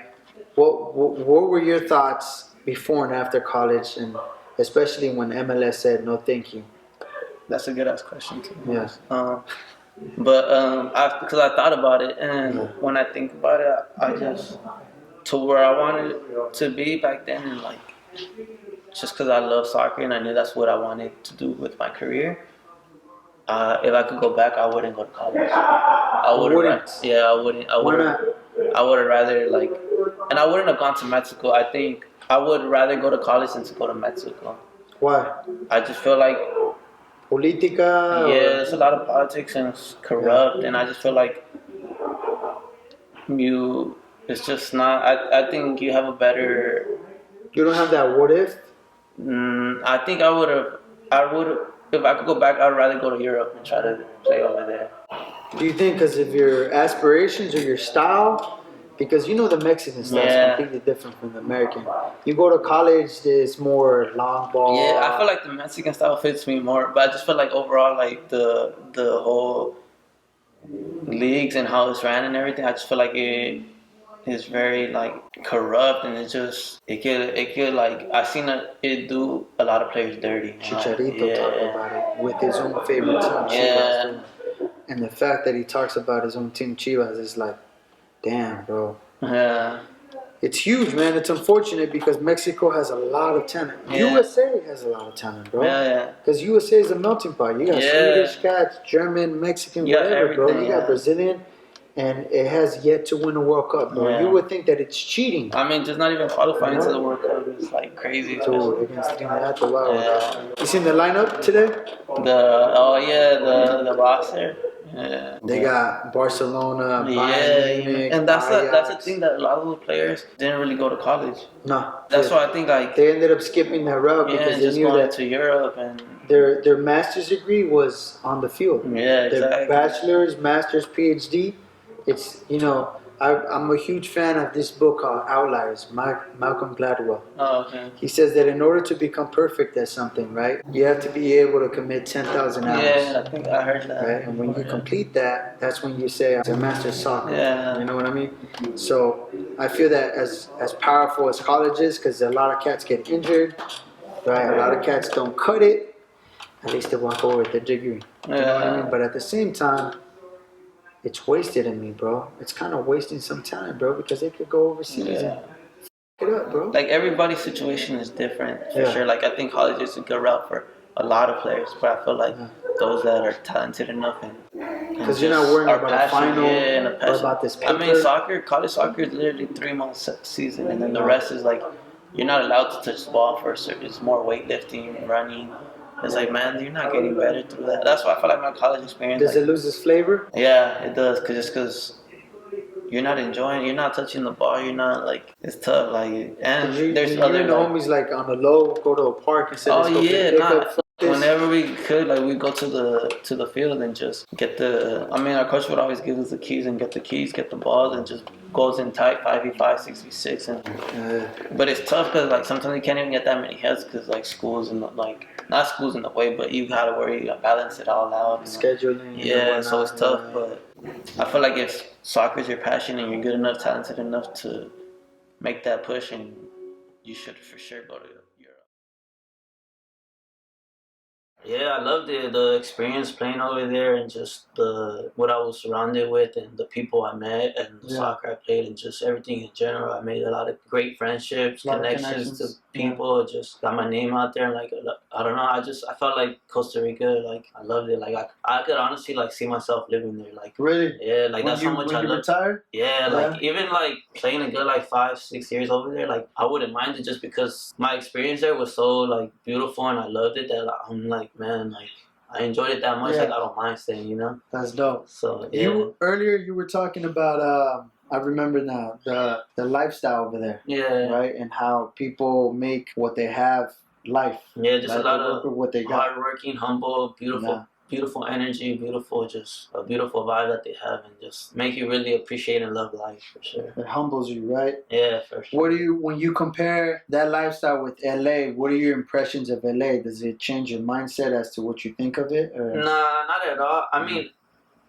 What were your thoughts before and after college, and especially when MLS said no thank you? That's a good ass question too. Yes. But because I thought about it, and when I think about it, I just to where I wanted to be back then, and like just because I love soccer and I knew that's what I wanted to do with my career. If I could go back, I wouldn't go to college. I wouldn't. Yeah, I wouldn't. I would. I would have rather and I wouldn't have gone to Mexico. I think I would rather go to college than to go to Mexico. Why? I just feel like politica. Yeah, there's a lot of politics and it's corrupt, and I just feel like it's just not. I think you have a better. You don't have that what if? I think I would have. If I could go back, I'd rather go to Europe and try to play over there. Do you think because of your aspirations or your style? Because the Mexican style is completely different from the American. You go to college, it's more long ball. Yeah, I feel like the Mexican style fits me more, but I just feel like overall, like the whole leagues and how it's ran and everything, I just feel like it is very like corrupt, and it could like I've seen it do a lot of players dirty. Chicharito talk about it with his own favorite team, Chivas. And the fact that he talks about his own team, Chivas, is like, damn, bro. Yeah. It's huge, man. It's unfortunate because Mexico has a lot of talent. Yeah. USA has a lot of talent, bro. Yeah. Because USA is a melting pot. You got Swedish cats, German, Mexican, whatever, bro. You got Brazilian, and it has yet to win a World Cup, bro. You would think that it's cheating. I mean, just not even qualifying to the World Cup is like crazy. Dude, against Trinidad, wow. You seen the lineup today? The roster. Yeah. They got Barcelona, Bayern Munich, and that's the thing that a lot of the players didn't really go to college. No, that's why I think like they ended up skipping that route because they knew that to Europe and their master's degree was on the field. Yeah, exactly. Their bachelor's, master's, PhD. It's I'm a huge fan of this book called Outliers, Malcolm Gladwell. Oh, okay. He says that in order to become perfect at something, right, you have to be able to commit 10,000 hours. Yeah, I think I heard that. Right? And when you complete that, that's when you say, I'm a master soccer. Yeah. You know what I mean? So I feel that as powerful as college is, because a lot of cats get injured, right? A lot of cats don't cut it, at least they walk over with their degree. You know what I mean? But at the same time, it's wasted in me, bro. It's kind of wasting some time, bro, because they could go overseas and f it up, bro. Like, everybody's situation is different, for sure. Like, I think college is a good route for a lot of players, but I feel like those that are talented enough because you're not worrying about a final or about this paper. I mean, college soccer is literally 3 months season, and then the rest is like, you're not allowed to touch the ball for a certain. It's more weightlifting, running. It's like, man, you're not getting better through that. That's why I feel like my college experience. Does it lose its flavor? Yeah, it does. Because you're not enjoying. You're not touching the ball. You're not like. It's tough. Like, and there's other. You and the homies like on the low go to a park and say, oh yeah, whenever we could, like we go to the field and just get the. I mean, our coach would always give us the keys and get the balls, and just goes in tight 5v5, 6v6, and but it's tough because like sometimes you can't even get that many heads because like schools and like not schools in the way, but you gotta worry, you gotta balance it all out. Scheduling. Yeah, so it's tough, but I feel like if soccer's your passion and you're good enough, talented enough to make that push, and you should for sure go to Europe. Yeah, I loved it. The experience playing over there, and just the what I was surrounded with, and the people I met, and the soccer I played, and just everything in general. I made a lot of great friendships, connections to people. Just got my name out there, and like I don't know. I felt like Costa Rica. Like I loved it. Like I could honestly like see myself living there. Like really, yeah. Like that's how much I loved. Retired? Yeah, like even like playing a good like 5-6 years over there. Like I wouldn't mind it just because my experience there was so like beautiful, and I loved it. That I'm like, man, like I enjoyed it that much. Like I don't mind staying, you know. That's dope. So yeah. Earlier you were talking about I remember now the lifestyle over there. Yeah. Right, and how people make what they have life. Yeah, just like a lot of what they got. hardworking, humble, beautiful. Beautiful energy, just a beautiful vibe that they have, and just make you really appreciate and love life for sure. It humbles you, right? Yeah, for sure. When you compare that lifestyle with LA, what are your impressions of LA? Does it change your mindset as to what you think of it? Or? Nah, not at all. I mean,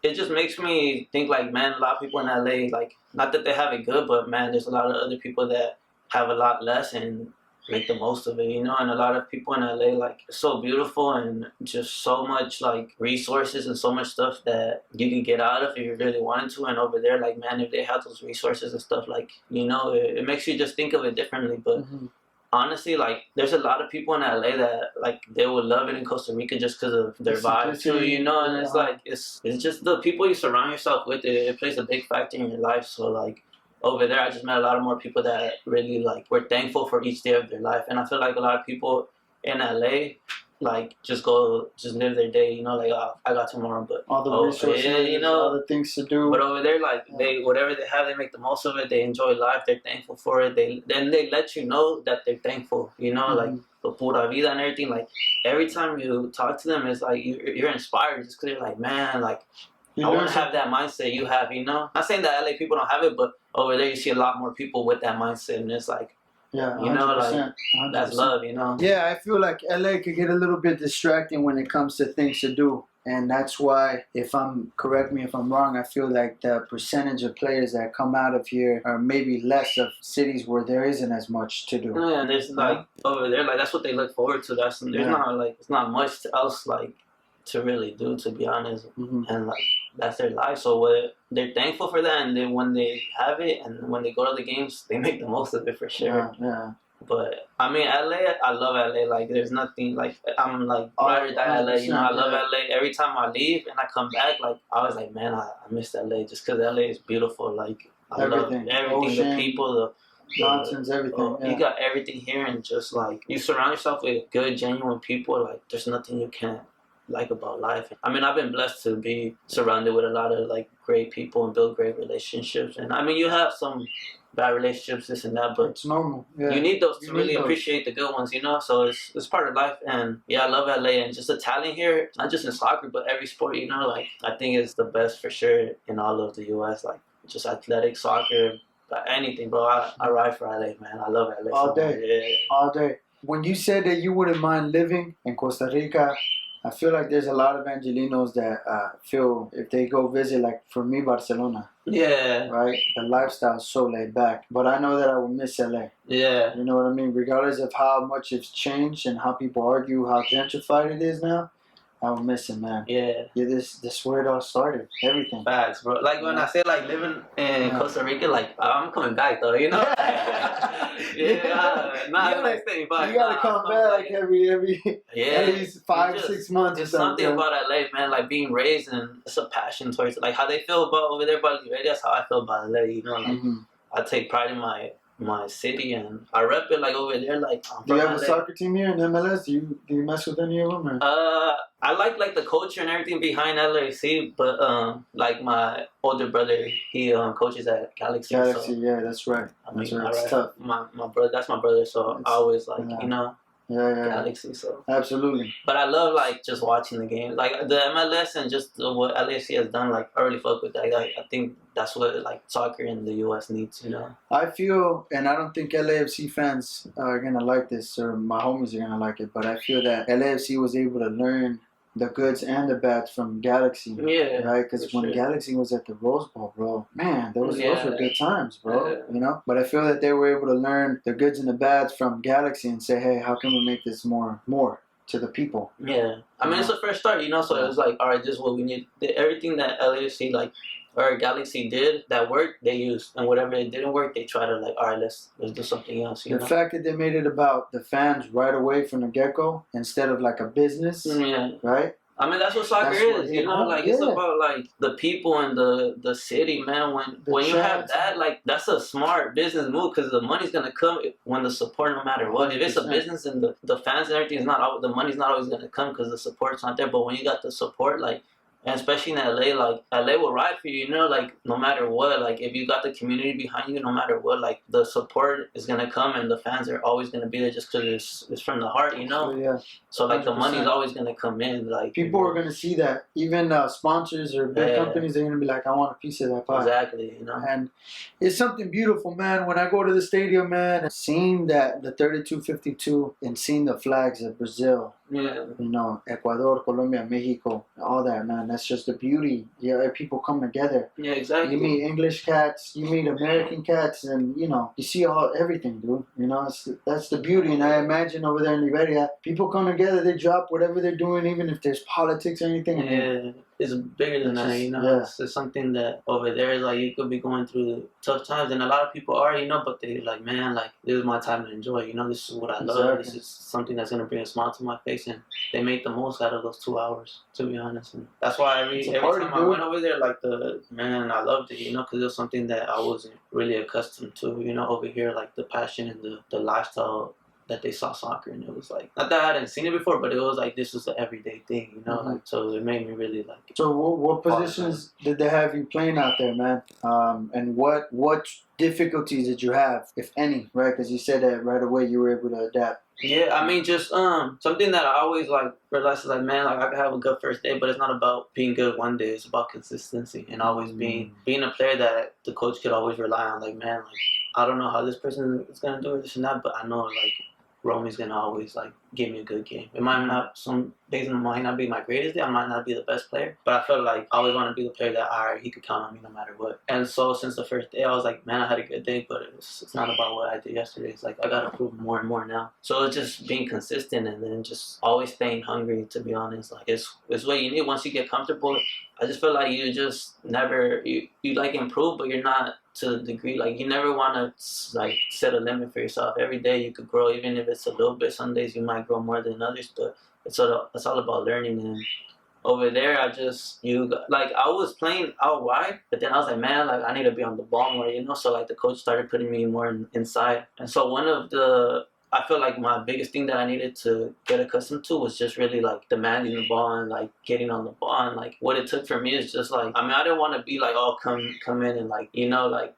it just makes me think like, man, a lot of people in LA, like, not that they have it good, but man, there's a lot of other people that have a lot less and make the most of it, you know. And a lot of people in LA, like, it's so beautiful and just so much like resources and so much stuff that you can get out of if you really wanted to. And over there, like, man, if they have those resources and stuff, like, you know, it makes you just think of it differently. But honestly, like, there's a lot of people in LA that like they would love it in Costa Rica just because of their vibe too, you know. And it's like it's just the people you surround yourself with. It plays a big factor in your life. So like, over there, I just met a lot of more people that really like were thankful for each day of their life. And I feel like a lot of people in LA like just live their day, you know, like, oh, I got tomorrow, but all the resources, you know, all the things to do. But over there, like whatever they have, they make the most of it. They enjoy life. They're thankful for it. They let you know that they're thankful, you know, like the pura vida and everything. Like every time you talk to them, it's like you're inspired just because you're like, man, like, I want to have that mindset you have, you know? Not saying that LA people don't have it, but over there you see a lot more people with that mindset, and it's like, yeah, you know, like 100%. that's love, you know? Yeah, I feel like LA could get a little bit distracting when it comes to things to do. And that's why, correct me if I'm wrong, I feel like the percentage of players that come out of here are maybe less of cities where there isn't as much to do. Yeah, and there's like, over there, like, that's what they look forward to. There's not, like, it's not much else, like, to really do, to be honest. And like, that's their life. So they're thankful for that, and then when they have it and when they go to the games, they make the most of it for sure. Yeah. But I mean, LA, I love LA. Like, there's nothing like, I'm like ride or die LA. You know, I love LA. Every time I leave and I come back, like, I was like, man, I miss LA just because LA is beautiful. Like, I love everything, ocean, the people, the mountains, everything. You got everything here, and just like you surround yourself with good, genuine people. Like, there's nothing you can't like about life. I mean, I've been blessed to be surrounded with a lot of like great people and build great relationships. And I mean, you have some bad relationships, this and that, but it's normal. Yeah. You need those to really appreciate the good ones, you know. So it's part of life. And yeah, I love LA, and just the talent here, not just in soccer but every sport, you know. Like, I think it's the best for sure in all of the US. Like, just athletic, soccer, anything, bro. I ride for LA, man. I love LA all day. All day. When you said that you wouldn't mind living in Costa Rica, I feel like there's a lot of Angelinos that feel if they go visit, like for me, Barcelona. Yeah. Right? The lifestyle is so laid back. But I know that I will miss LA. Yeah. You know what I mean? Regardless of how much it's changed and how people argue how gentrified it is now, I will miss it, man. Yeah. This where it all started. Everything. Facts, bro. Like, when I say like living in Costa Rica, like, I'm coming back though, you know? You gotta come back like every at least 5-6 months. There's something about LA, man, like being raised, and it's a passion towards it. Like, how they feel about over there by Liberia, that's how I feel about LA, you know? Like, I take pride in my city, and I rep it like over there. Like, do you have a soccer team here in MLS? Do you mess with any of them? Or? I like the culture and everything behind LAFC, but like my older brother, he coaches at Galaxy. Galaxy, so, yeah, that's right. I mean, that's tough. My brother, that's my brother. So I always like, you know, Galaxy. So absolutely. But I love like just watching the game, like the MLS and just what LAFC has done. Like I really fuck with that. Like, I think that's what like soccer in the US needs. I feel, and I don't think LAFC fans are gonna like this, or my homies are gonna like it, but I feel that LAFC was able to learn the goods and the bads from Galaxy. Yeah. Right? Because when Galaxy was at the Rose Bowl, bro, man, those were good times, bro. Yeah. But I feel that they were able to learn the goods and the bads from Galaxy and say, hey, how can we make this more to the people? Yeah. I mean, it's a fresh start, So it was like, all right, this is what we need. Everything that LAFC or Galaxy did that worked, they used, and whatever it didn't work, they tried to like, all right, let's do something else. The fact that they made it about the fans right away from the get-go instead of like a business, right? I mean, that's what soccer is, Like it's about like the people and the city, man. When you have that, like that's a smart business move because the money's gonna come when the support, no matter what. If it's a business and the fans and everything is not, the money's not always gonna come because the support's not there. But when you got the support, like. And especially in LA, like LA will ride for you, like no matter what. Like if you got the community behind you, no matter what, like the support is gonna come and the fans are always gonna be there just because it's from the heart, Yeah. So like 100%. The money's always gonna come in. Like people are gonna see that. Even sponsors or big companies are gonna be like, I want a piece of that pie. Exactly, And it's something beautiful, man. When I go to the stadium, man, seeing that the 3252 and seeing the flags of Brazil. Yeah. Ecuador, Colombia, Mexico, all that, man. That's just the beauty. Yeah, people come together. Yeah, exactly. You meet English cats, you meet American cats, and you see everything, dude. That's the beauty. And I imagine over there in Liberia, people come together, they drop whatever they're doing, even if there's politics or anything. Yeah, it's bigger than that. It's something that over there is like you could be going through tough times, and a lot of people are, but they like, man, like this is my time to enjoy. This is what I love. This is something that's gonna bring a smile to my face, and they make the most out of those 2 hours. To be honest, and that's why every time I went over there, like I loved it, because it was something that I wasn't really accustomed to. Over here, like the passion and the lifestyle that they saw soccer, and it was like, not that I hadn't seen it before, but it was like this was an everyday thing, like, so it made me really like it. So what positions did they have you playing out there, man? And what difficulties did you have, if any, right? Because you said that right away you were able to adapt. Yeah, I mean, just something that I always like realized is like, man, like I could have a good first day, but it's not about being good one day. It's about consistency and always being a player that the coach could always rely on. Like, man, like I don't know how this person is gonna do this and that, but I know like Romy's gonna always like give me a good game. It might not, some days it might not be my greatest day, I might not be the best player, but I felt like I always want to be the player that he could count on me no matter what. And so since the first day, I was like, man, I had a good day, but it's not about what I did yesterday. It's like I gotta prove more and more now. So it's just being consistent and then just always staying hungry. To be honest, like it's what you need. Once you get comfortable, I just feel like you just never you like improve, but you're not to the degree, like you never want to like set a limit for yourself. Every day you could grow, even if it's a little bit. Some days you might grow more than others, but it's all about learning. And over there, I was playing out wide, but then I was like, man, like I need to be on the ball more, So like the coach started putting me more inside, and so I feel like my biggest thing that I needed to get accustomed to was just really like demanding the ball and like getting on the ball. And like what it took for me is just like, I mean, I didn't want to be like, oh, come in and like, like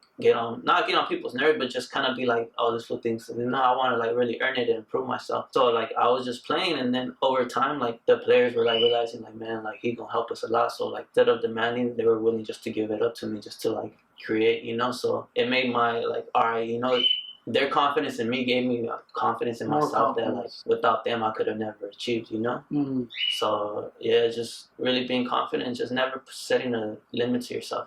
not get on people's nerves, but just kind of be like, oh, this fool thinks, I want to like really earn it and improve myself. So like I was just playing, and then over time, like the players were like realizing like, man, like he gonna help us a lot. So like instead of demanding, they were willing just to give it up to me, just to like create, So it made my like, all right, their confidence in me gave me confidence in myself that like without them I could have never achieved, So yeah, just really being confident, just never setting a limit to yourself,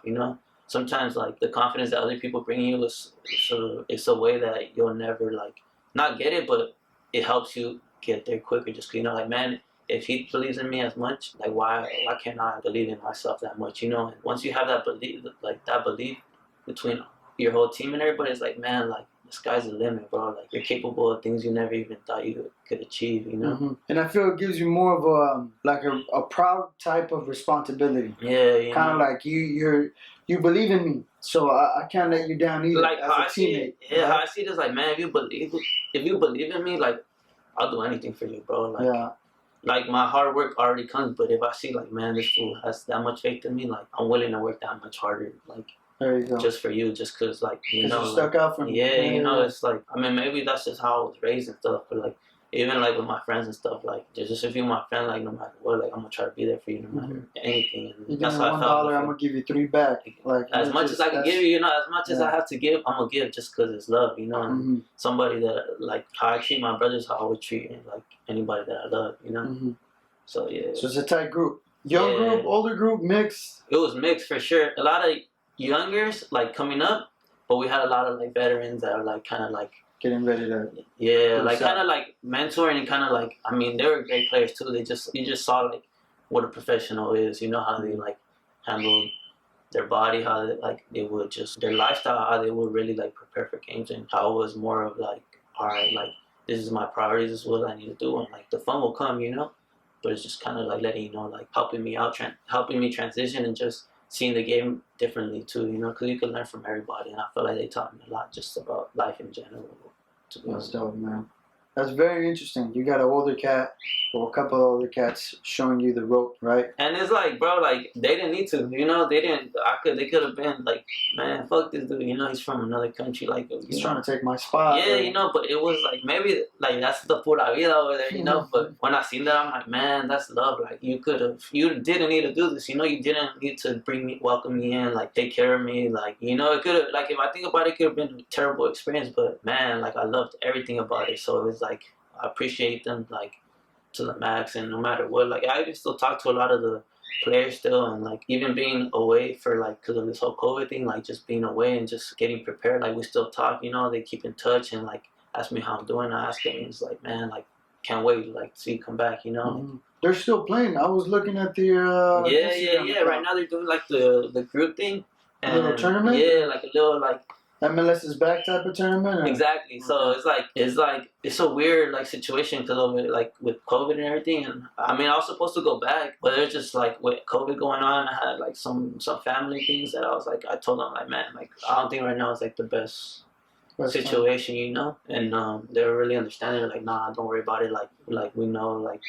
Sometimes like the confidence that other people bring you it's a way that you'll never like not get it, but it helps you get there quicker. Just like, man, if he believes in me as much, like why can't I believe in myself that much, And once you have that belief between your whole team and everybody, it's like, man, like the sky's the limit, bro. Like you're capable of things you never even thought you could achieve, And I feel it gives you more of a proud type of responsibility. Yeah, kind of like you believe in me, so I can't let you down either. Like as a teammate. How I see it is like, man, if you believe in me, like I'll do anything for you, bro. Like, like my hard work already comes, but if I see like, man, this fool has that much faith in me, like I'm willing to work that much harder, like. There you go. Just for you, just because, like, you stuck out for me. Yeah, it's like, I mean, maybe that's just how I was raised and stuff, but, like, even like with my friends and stuff, like just if you're my friend, like no matter what, like I'm gonna try to be there for you no matter anything. And You give that's me how I felt. $1, I'm gonna give you 3 back. Like as much as I can give you, you know, as much as I have to give, I'm gonna give just because it's love, you know. And somebody that like how I treat my brothers, how I would treat like anybody that I love, you know. So yeah. So it's a tight group. Young group, older group, mixed. It was mixed for sure. A lot of youngers like coming up, but we had a lot of like veterans that are like kind of like getting ready to. Yeah, like kind of like mentoring and kind of like I mean they were great players too. You just saw like what a professional is. You know how they like handle their body, how they would just their lifestyle, how they would really like prepare for games, and how it was more of like all right, like this is my priorities, this is what I need to do, and like the fun will come, you know. But it's just kind of like letting you know, like helping me out, helping me transition, and just seeing the game differently too, you know, because you can learn from everybody, and I feel like they taught me a lot just about life in general. That's dope, man. That's very interesting. You got an older cat, or a couple of older cats showing you the rope, right? And it's like, bro, like they didn't need to, you know. They didn't. They could have been like, man, fuck this dude, you know. He's from another country, like he's trying to take my spot. Yeah, you know. But it was like maybe like that's the pura vida over there, you know. But when I seen that, I'm like, man, that's love. Like you didn't need to do this, you know. You didn't need to welcome me in, like take care of me, like you know. It could have, like if I think about it, it could have been a terrible experience. But man, like I loved everything about it. So it's like I appreciate them like to the max, and no matter what, like I even still talk to a lot of the players still, and like even being away for like because of this whole COVID thing, like just being away and just getting prepared, like we still talk, you know. They keep in touch and like ask me how I'm doing. I ask them, and it's like, man, like can't wait like to see you come back, you know. They're still playing. I was looking at the yeah. Right now they're doing like the group thing, and a little tournament. Yeah, like a little like MLS is back type of tournament. Or? Exactly. So it's a weird like situation because of it, like with COVID and everything. And I mean, I was supposed to go back, but it's just like with COVID going on, I had like some family things that I was like, I told them like, man, like I don't think right now is like the best situation, you know. And they were really understanding. Like, nah, don't worry about it. Like we know, like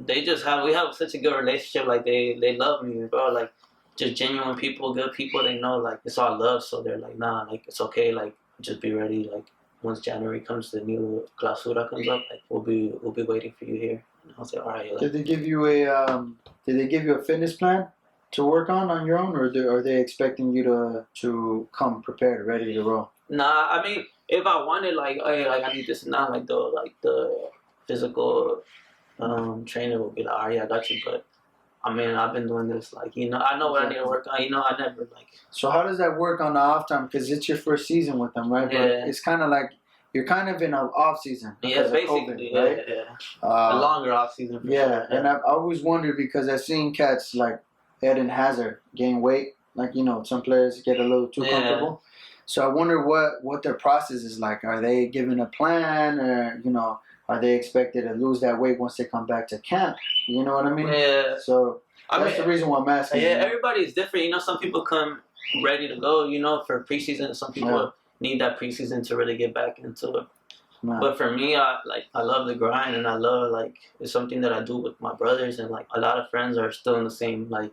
we have such a good relationship. Like they love me, bro. Like. Just genuine people, good people. They know like it's all love, so they're like, nah, like it's okay. Like just be ready. Like once January comes, the new clausura comes up. Like we'll be waiting for you here. And I was like, all right. Like, did they give you a fitness plan to work on your own, or are they expecting you to come prepared, ready to roll? Nah, I mean, if I wanted like, hey, like I need this and that, like the physical trainer will be like, all right, I got you, but. I mean, I've been doing this, like, you know, I know what I need to work on, you know, I never, like... So how does that work on the off time? Because it's your first season with them, right? Yeah. But it's kind of like, you're kind of in an off season. Yeah, basically, COVID, right? Yeah. A longer off season for sure. Yeah, and I've always wondered because I've seen cats like Eden Hazard gain weight. Like, you know, some players get a little too comfortable. So I wonder what their process is like. Are they given a plan or, you know... Are they expected to lose that weight once they come back to camp? You know what I mean? Yeah. So that's the reason why I'm asking. Yeah, everybody's different. You know, some people come ready to go, you know, for preseason. Some people need that preseason to really get back into it. Yeah. But for me, I love the grind, and I love, like, it's something that I do with my brothers, and, like, a lot of friends are still in the same, like,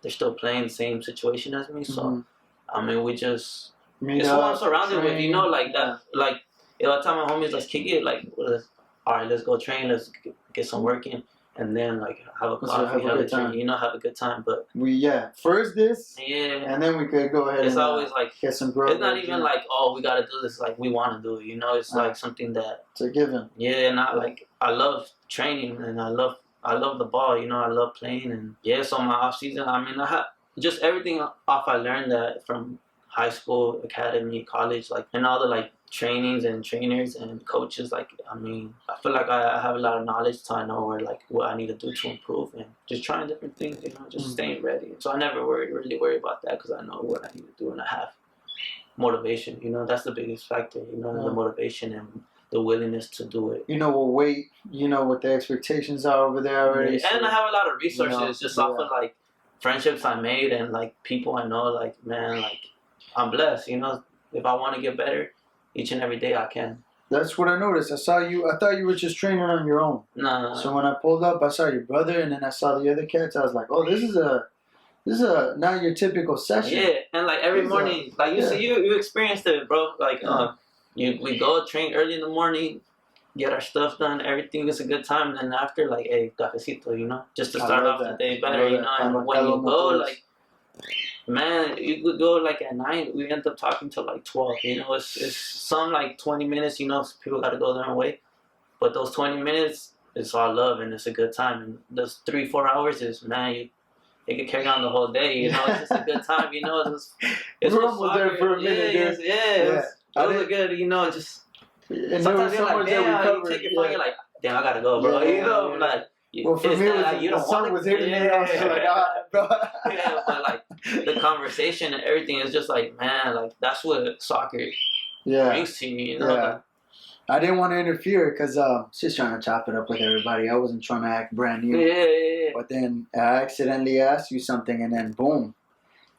they're still playing the same situation as me. So, I mean, we just, it's what I'm surrounded with, you know, like that, like, if I tell my homies, let's kick it, like, all right, let's go train, let's get some work in, and then, like, have a coffee, have a drink, you know, have a good time. But first this, yeah, and then we could go ahead. It's always like get some growth. It's not even like, oh, we gotta do this, like we want to do it, you know. It's like something that it's a given. Yeah, and I love training, and I love the ball, you know. I love playing, and so my off season, I mean, I have just everything off I learned that from high school, academy, college, like, and all the like trainings and trainers and coaches. Like, I mean, I feel like I have a lot of knowledge, so I know where, like, what I need to do to improve, and just trying different things, you know, just staying ready. So I never really worry about that because I know what I need to do, and I have motivation, you know. That's the biggest factor, you know, the motivation and the willingness to do it. You know what weight, you know what the expectations are over there already. Yeah, and I have a lot of resources just off of, like, friendships I made and, like, people I know. Like, man, like, I'm blessed, you know. If I want to get better, each and every day I can. That's what I noticed. I thought you were just training on your own. No. So when I pulled up, I saw your brother, and then I saw the other cats. I was like, oh, this is a not your typical session. Yeah, and like every morning, like you see, you experienced it, bro. Like we go train early in the morning, get our stuff done. Everything is a good time. And then after, like, hey, cafecito, you know, just to start off the day better, you know. And when you go, like, man, you could go like at 9. We end up talking till like 12. You know, it's some like 20 minutes. You know, people got to go their own way, but those 20 minutes, it's all love and it's a good time. And those 3-4 hours is, man, it can carry on the whole day. You know, it's just a good time. You know, it's we're almost there for a minute. It was a good. You know, just sometimes you're like, damn, you take your phone, you're like, damn, I gotta go, bro. You know, like. Well, for me, the sun was hitting me. I was like, bro. Yeah, but like the conversation and everything is just like, man, like that's what soccer brings to you, you know. Yeah. I didn't want to interfere because just trying to chop it up with everybody. I wasn't trying to act brand new. Yeah. But then I accidentally asked you something, and then boom,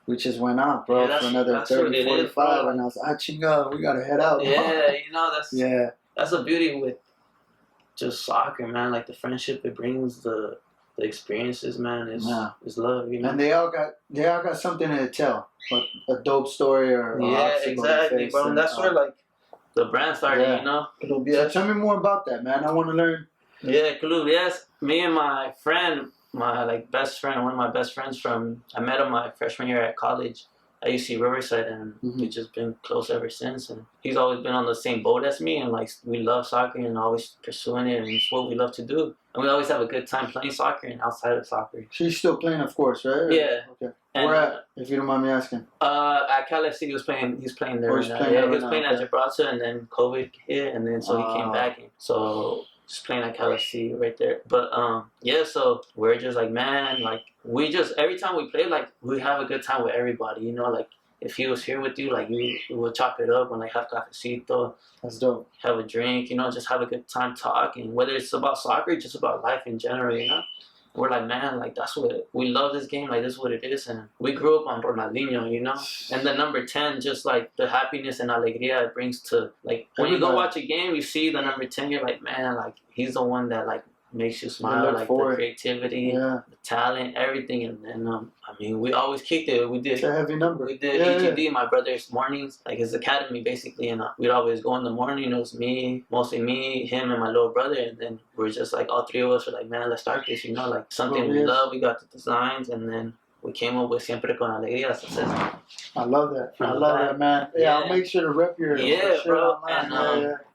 we just went out, bro, for another 30, 45, and I was like, chinga, we gotta head out. Yeah, you know, that's the beauty with just soccer, man. Like the friendship it brings, the experiences, man, is love, you know. And they all got something to tell, like a dope story or exactly, bro. And that's where like the brand started, you know. So tell me more about that, man. I want to learn. Yeah, Club. Yes, me and my friend, my like best friend, one of my best friends I met him my freshman year at college at UC Riverside, and we've just been close ever since. And he's always been on the same boat as me, and like we love soccer and always pursuing it, and it's what we love to do. And we always have a good time playing soccer and outside of soccer. So you're still playing, of course, right? Yeah. Okay. And, where at, if you don't mind me asking? At Cal FC, he's playing there. He was playing at Gibraltar, and then COVID hit, and then so he came back. So just playing at Cal FC right there. But so we're just like, man, like we just every time we play, like we have a good time with everybody, you know, like. If he was here with you, like we will chop it up and like have cafecito. That's dope. Have a drink, you know, just have a good time talking. Whether it's about soccer, just about life in general, you know. We're like, man, like that's what we love this game. Like this is what it is, and we grew up on Ronaldinho, you know. And the number 10, just like the happiness and alegría it brings to like when you go watch a game, you see the number 10, you're like, man, like he's the one that like makes you smile, like the creativity, the talent, everything. And then I mean, we always kicked it. We did. It's a heavy number. We did EGD, my brother's mornings, like his academy basically, and we'd always go in the morning. It was mostly me, him, and my little brother, and then we're just like all three of us were like, man, let's start this, you know, like something we love. We got the designs, and then we came up with Siempre con Alegría. I love that. I love that, man. Yeah, I'll make sure to rep your bro.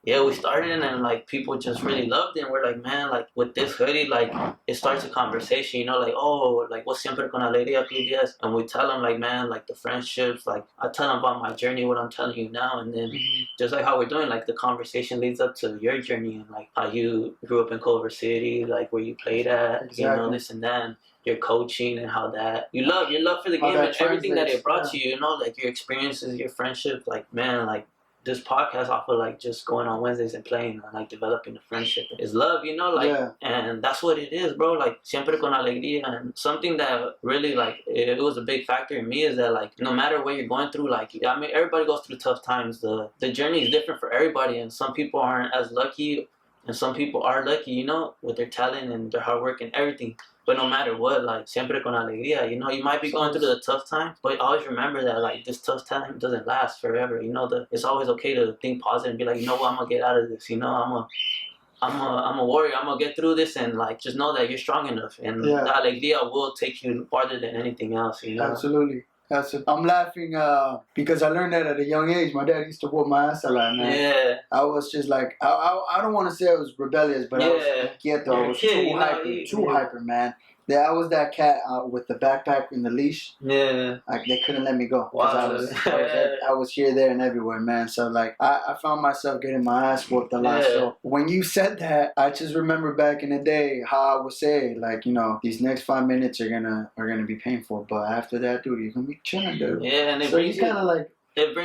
And we started and like people just really loved it. And we're like, man, like with this hoodie, like it starts a conversation, you know, like, oh, like what's Siempre con Alegría, Club? And we tell them like, man, like the friendships, like I tell them about my journey, what I'm telling you now, and then just like how we're doing, like the conversation leads up to your journey and like how you grew up in Culver City, like where you played at, you know, this and that. And your coaching and how that your love for the game and everything that it brought to you, you know, like your experiences, your friendship, like man, like this podcast off of like just going on Wednesdays and playing and like developing a friendship is love, you know, like and that's what it is, bro. Like Siempre con Alegría. And something that really like it was a big factor in me is that like no matter what you're going through, like I mean everybody goes through tough times. The journey is different for everybody, and some people aren't as lucky and some people are lucky, you know, with their talent and their hard work and everything. But no matter what, like, siempre con alegría, you know, you might be going through the tough times, but always remember that, like, this tough time doesn't last forever, you know, it's always okay to think positive and be like, you know what, I'm gonna get out of this, you know, I'm a warrior, I'm gonna get through this, and, like, just know that you're strong enough, and the alegría will take you farther than anything else, you know? Absolutely. I'm laughing because I learned that at a young age. My dad used to whoop my ass a lot, man. Yeah. I was just like, I don't want to say I was rebellious, but I was inquieto. I was too hyper, man. Yeah, I was that cat with the backpack and the leash. Yeah. Like, they couldn't let me go. Wow. I was here, there, and everywhere, man. So, like, I found myself getting my ass whooped a lot. So, when you said that, I just remember back in the day how I would say, like, you know, these next 5 minutes are gonna be painful. But after that, dude, you're gonna be chilling, dude. Yeah, and it brings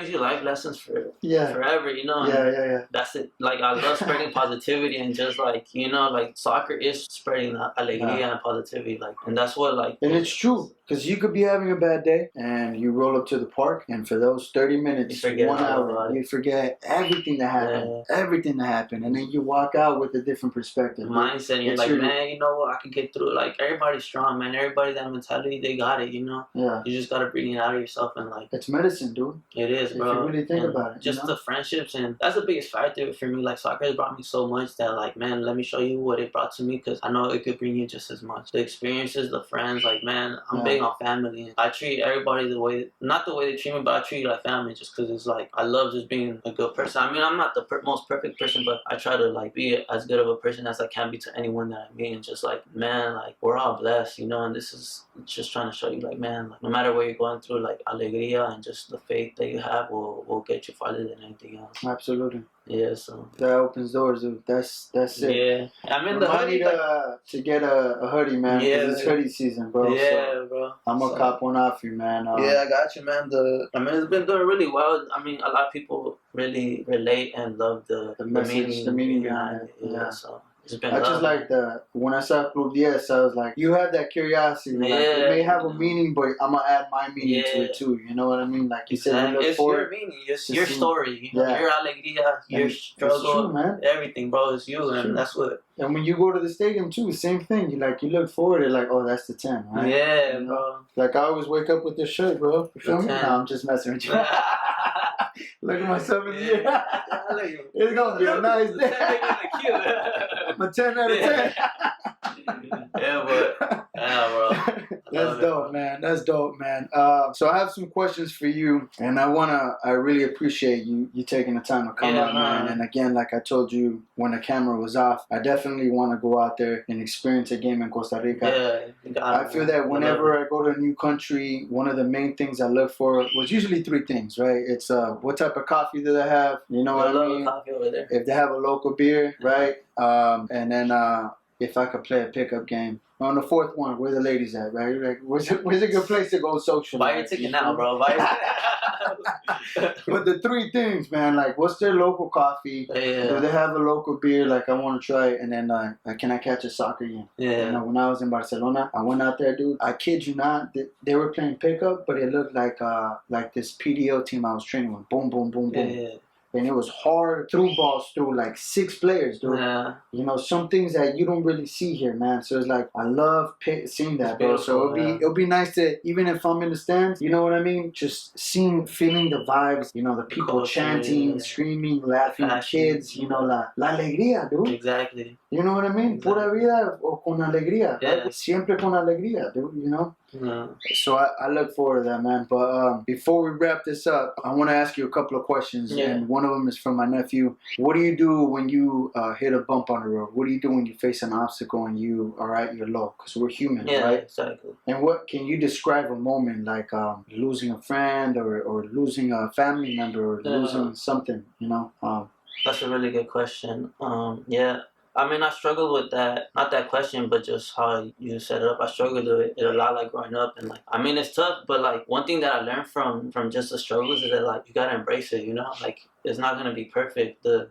you life lessons forever, you know. Yeah. That's it. Like, I love spreading positivity and just, like, you know, like, soccer is spreading alegría and positivity, like, and that's what, like... And it's true, Because you could be having a bad day and you roll up to the park, and for those 30 minutes, 1 hour, you forget everything that happened. Yeah. Everything that happened. And then you walk out with a different perspective. Mindset. You're like, man, you know what? I can get through it. Like, everybody's strong, man. Everybody, that mentality, they got it, you know? Yeah. You just got to bring it out of yourself and, like... It's medicine, dude. It is, bro. If you really think about it. Just the friendships, and that's the biggest factor for me. Like, soccer has brought me so much that, like, man, let me show you what it brought to me, because I know it could bring you just as much. The experiences, the friends, like, man, I'm big on family. I treat everybody the way, not the way they treat me, but I treat you like family, just because it's like, I love just being a good person. I mean, I'm not the most perfect person, but I try to, like, be as good of a person as I can be to anyone that I meet. And just like, man, like, we're all blessed, you know, and this is just trying to show you, like, man, like, no matter what you're going through, like, alegría and just the faith that you have will get you farther than anything else. Absolutely. Yeah, so that opens doors, dude. That's it. Yeah, I mean, the hoodie to get a hoodie, man. Yeah, it's hoodie season, bro. Yeah, so bro. I'm gonna cop one off you, man. Yeah, I got you, man. I mean, it's been doing really well. I mean, a lot of people really relate and love the message, the meaning behind it. Yeah, so. I just like when I saw Club 10, I was like, you have that curiosity. Yeah, like, it may have a meaning, but I'm going to add my meaning to it too. You know what I mean? Like you said, it's your meaning. It's your story. Your alegría, your struggle, true, man. Everything, bro. It's you, and that's what. And when you go to the stadium too, same thing. You look forward to like, oh, that's the 10, right? Yeah, you know? Bro. Like I always wake up with this shirt, bro. You feel me? No, I'm just messing with you. Look at myself in the ear. It's gonna be a nice day. I'm a 10 out of 10. Yeah, bro. That's dope, man. That's dope, man. So I have some questions for you, and I really appreciate you taking the time to come out, man. And again, like I told you when the camera was off, I definitely want to go out there and experience a game in Costa Rica. Yeah, I feel that whenever I go to a new country, one of the main things I look for was usually 3 things, right? It's what type of coffee do they have? You know what I mean? Coffee over there. If they have a local beer, right? And then if I could play a pickup game. On the 4th one, where the ladies at, right? Like, where's a good place to go social? Buy your ticket now, bro. Buy your But the 3 things, man, like, what's their local coffee? Yeah. Do they have a local beer? Like, I want to try it. And then, can I catch a soccer game? Yeah. You know, when I was in Barcelona, I went out there, dude. I kid you not, they were playing pickup, but it looked like this PDO team I was training with. Boom, boom, boom, boom. Yeah. And it was hard, through balls through like 6 players, dude. Yeah. You know, some things that you don't really see here, man. So it's like, I love seeing that, bro. So it'll be nice to, even if I'm in the stands, you know what I mean? Just feeling the vibes, you know, the people chanting, screaming, laughing, kids, you know, la alegría, dude. Exactly. You know what I mean? Exactly. Pura vida o con alegría. Yeah. Right? Siempre con alegría, dude, you know? Yeah. So I look forward to that, man. But before we wrap this up, I want to ask you a couple of questions. Yeah. And one of them is from my nephew. What do you do when you hit a bump on the road? What do you do when you face an obstacle and you're low? Because we're human, right? Exactly. And what can you describe a moment like losing a friend or losing a family member or losing something, you know? That's a really good question. Yeah. I mean, I struggled with that, not that question, but just how you set it up. I struggled with it a lot, like, growing up. And, like, I mean, it's tough, but, like, one thing that I learned from just the struggles is that, like, you gotta embrace it, you know? Like, it's not gonna be perfect. A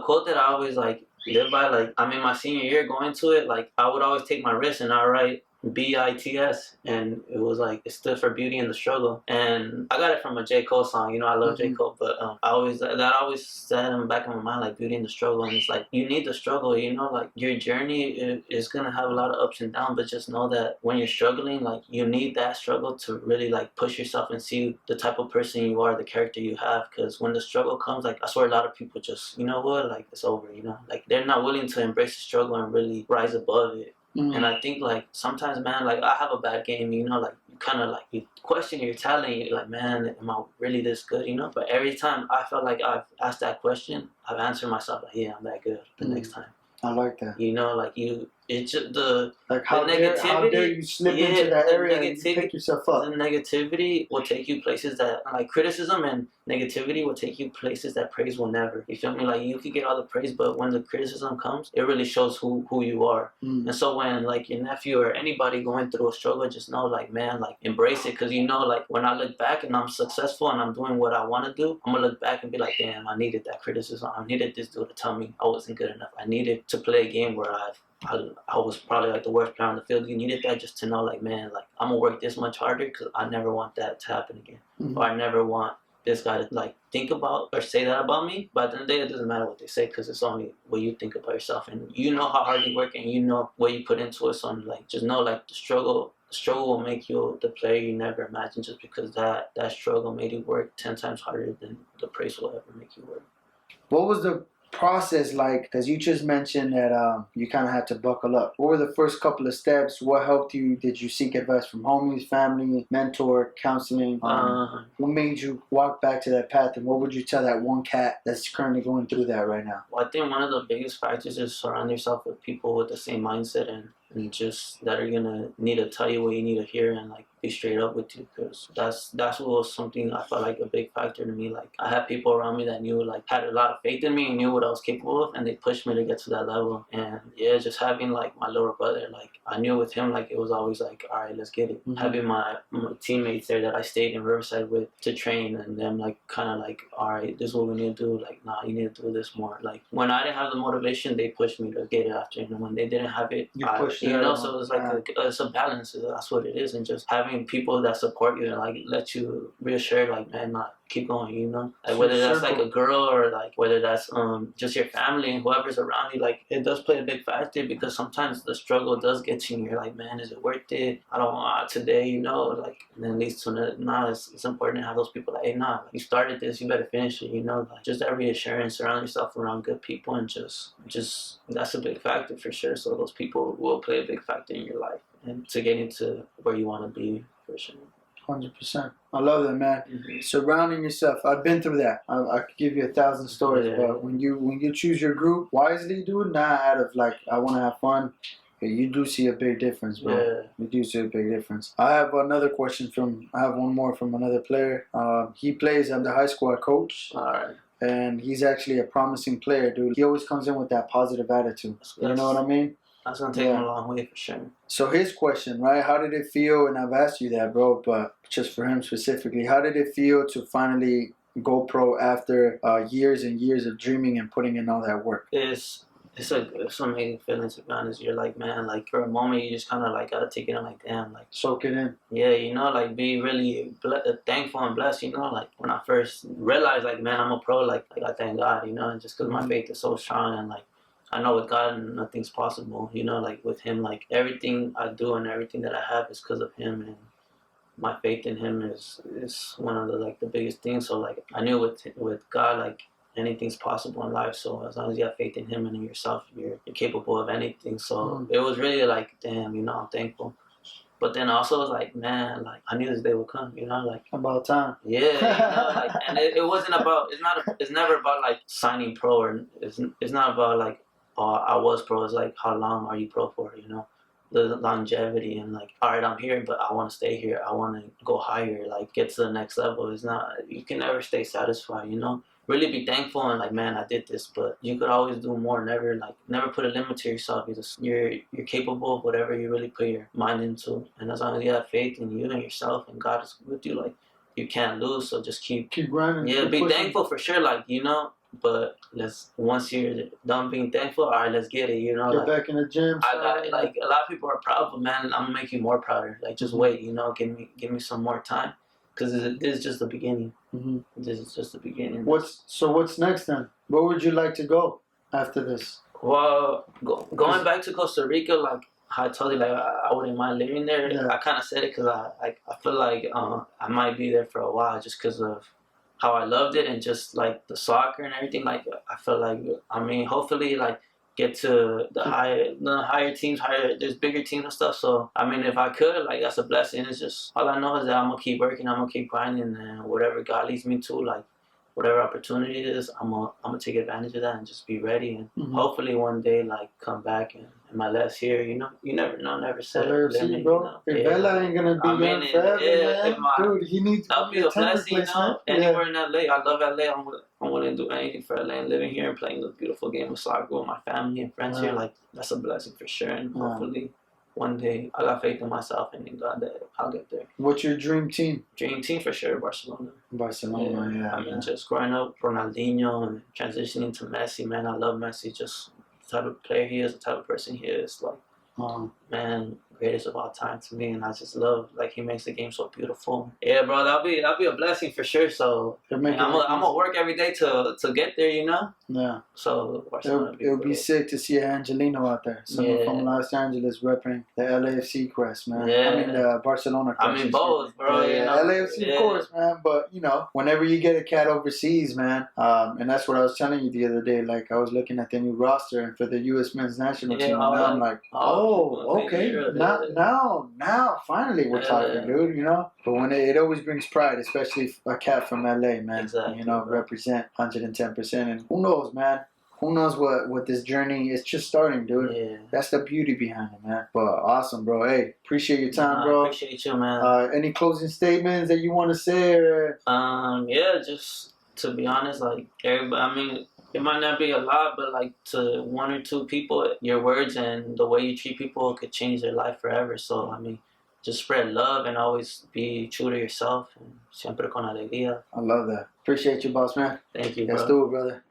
quote that I always, like, live by, like, I mean, my senior year going to it, like, I would always take my risk and I would write BITS, and it was like, it stood for beauty in the struggle. And I got it from a J. Cole song, you know, I love J. Cole, but that always sat in the back of my mind, like, beauty in the struggle. And it's like, you need the struggle, you know, like, your journey is gonna have a lot of ups and downs, but just know that when you're struggling, like, you need that struggle to really, like, push yourself and see the type of person you are, the character you have. Because when the struggle comes, like, I swear a lot of people just, you know what, like, it's over, you know, like, they're not willing to embrace the struggle and really rise above it. And I think, like, sometimes, man, like, I have a bad game, you know, like, you kind of, like, you question your talent, you're like, man, am I really this good, you know? But every time I felt like I've asked that question, I've answered myself, like, yeah, I'm that good the next time. I like that. You know, like, it's just how dare you slip into that area and you pick yourself up. The negativity will take you places that, like, criticism and negativity will take you places that praise will never. You feel me? Like, you could get all the praise, but when the criticism comes, it really shows who you are. And so when, like, your nephew or anybody going through a struggle, just know, like, man, like, embrace it. Because, you know, like, when I look back and I'm successful and I'm doing what I want to do, I'm going to look back and be like, damn, I needed that criticism. I needed this dude to tell me I wasn't good enough. I needed to play a game where I've I was probably like the worst player on the field. You needed that just to know, like, man, like I'm gonna work this much harder because I never want that to happen again, or I never want this guy to like think about or say that about me. But at the end of the day, it doesn't matter what they say because it's only what you think about yourself, and you know how hard you work and you know what you put into it. So I'm like, just know like the struggle will make you the player you never imagined, just because that struggle made you work 10 times harder than the praise will ever make you work. What was the process like? Because you just mentioned that you kind of had to buckle up. What were the first couple of steps? What helped you? Did you seek advice from homies, family, mentor, counseling? What made you walk back to that path? And what would you tell that one cat that's currently going through that right now? Well, I think one of the biggest factors is surround yourself with people with the same mindset and just that are gonna need to tell you what you need to hear and like be straight up with you, because that's what was something I felt like a big factor to me. Like I had people around me that knew, like, had a lot of faith in me and knew what I was capable of, and they pushed me to get to that level. And yeah, just having like my little brother, like I knew with him, like it was always like, all right, let's get it. Having my teammates there that I stayed in Riverside with to train, and them like kind of like, all right, this is what we need to do. Like, nah, you need to do this more. Like when I didn't have the motivation, they pushed me to get it after, and when they didn't have it, you know, so it's like it's a balance. That's what it is, and just having people that support you and like let you reassure, like, man, not keep going, you know, like whether that's like a girl or like whether that's just your family and whoever's around you, like it does play a big factor, because sometimes the struggle does get you and you're like, man, is it worth it? I don't want today, you know, like, and then leads to it's important to have those people like, hey, nah, like, you started this, you better finish it, you know, like just that reassurance, surround yourself around good people, and just that's a big factor for sure. So those people will play a big factor in your life and to getting to where you want to be, for sure. 100%. I love that, man. Surrounding yourself. I've been through that. I could give you 1,000 stories, but when you choose your group wisely, dude, not out of like I want to have fun, you do see a big difference, bro. Yeah. You do see a big difference. I have another question I have one more from another player. He plays. I'm the high school coach. All right. And he's actually a promising player, dude. He always comes in with that positive attitude. You know what I mean? That's going to take him a long way, for sure. So his question, right? How did it feel? And I've asked you that, bro, but just for him specifically, how did it feel to finally go pro after years and years of dreaming and putting in all that work? It's an amazing feeling, to be honest. You're like, man, like for a moment, you just kind of like got to take it in, like, damn, like soak it in. Yeah, you know, like be really thankful and blessed, you know, like when I first realized, like, man, I'm a pro, like I thank God, you know, and just because my faith is so strong, and like I know with God nothing's possible, you know, like with him, like everything I do and everything that I have is because of him, and my faith in him is one of the biggest things. So like I knew with God, like anything's possible in life. So as long as you have faith in him and in yourself, you're capable of anything. So it was really like, damn, you know, I'm thankful. But then also was like, man, like I knew this day would come, you know, like about time. Yeah, you know, like, and it wasn't about. It's never about like signing pro, or it's not about like, oh, I was pro. It's like, how long are you pro for? You know, the longevity, and like, all right, I'm here, but I want to stay here. I want to go higher, like get to the next level. It's not. You can never stay satisfied, you know. Really be thankful and like, man, I did this, but you could always do more. Never put a limit to yourself. You're capable of whatever you really put your mind into, and as long as you have faith in you and yourself, and God is with you, like you can't lose. So just keep running. Yeah, be thankful for sure, like, you know. But once you're done being thankful, all right, let's get it, you know. Get back in the gym. I got like a lot of people are proud, but man, I'm gonna make you more prouder. Like just wait, you know, give me some more time. Because this is just the beginning. This is just the beginning. What's next then? Where would you like to go after this? Well, going back to Costa Rica, like I told you, like I wouldn't mind living there. Yeah. I kind of said it because I feel like I might be there for a while, just because of how I loved it, and just like the soccer and everything. Like I feel like, I mean, hopefully like get to the higher teams, there's bigger teams and stuff. So I mean, if I could, like, that's a blessing. It's just all I know is that I'm gonna keep working, I'm gonna keep grinding, and whatever God leads me to, like whatever opportunity it is, I'm gonna take advantage of that and just be ready, and hopefully one day like come back and my last here, you know, you never know, never set a limit, bro. You know? If Bella ain't gonna be young forever, man, dude, he needs to be a blessing, you know. Anywhere in LA, I love LA. I'm willing to do anything for LA, and living here and playing the beautiful game of soccer with my family and friends here, like that's a blessing for sure. And hopefully one day I got faith in myself and in God that I'll get there. What's your dream team? Dream team for sure, Barcelona. Yeah. I mean, just growing up Ronaldinho and transitioning to Messi, man, I love Messi. Just type of player he is, the type of person he is. Like, man, greatest of all time to me, and I just love like he makes the game so beautiful. Yeah, bro, that'll be a blessing for sure. So I'm gonna work every day to get there, you know. Yeah. So it would be sick to see Angelino out there, someone from Los Angeles repping the LAFC crest, man. Yeah. I mean the Barcelona crest. I mean both, bro. Yeah, you know? LAFC, of course, man. But you know, whenever you get a cat overseas, man, and that's what I was telling you the other day. Like I was looking at the new roster and for the U.S. men's national team, and now I'm like, okay, now finally we're talking, dude. You know, but when it always brings pride, especially a cat from LA, man. Exactly, you know, represent 110%, and who knows, man. Who knows what this journey is just starting, dude. Yeah. That's the beauty behind it, man. But awesome, bro. Hey, appreciate your time, bro. I appreciate you, man. Any closing statements that you want to say? Or? Yeah, just to be honest, like everybody, I mean, it might not be a lot, but like to one or two people, your words and the way you treat people could change their life forever. So, I mean, just spread love and always be true to yourself. And siempre con alegría. I love that. Appreciate you, boss man. Thank you, bro. Let's do it, brother.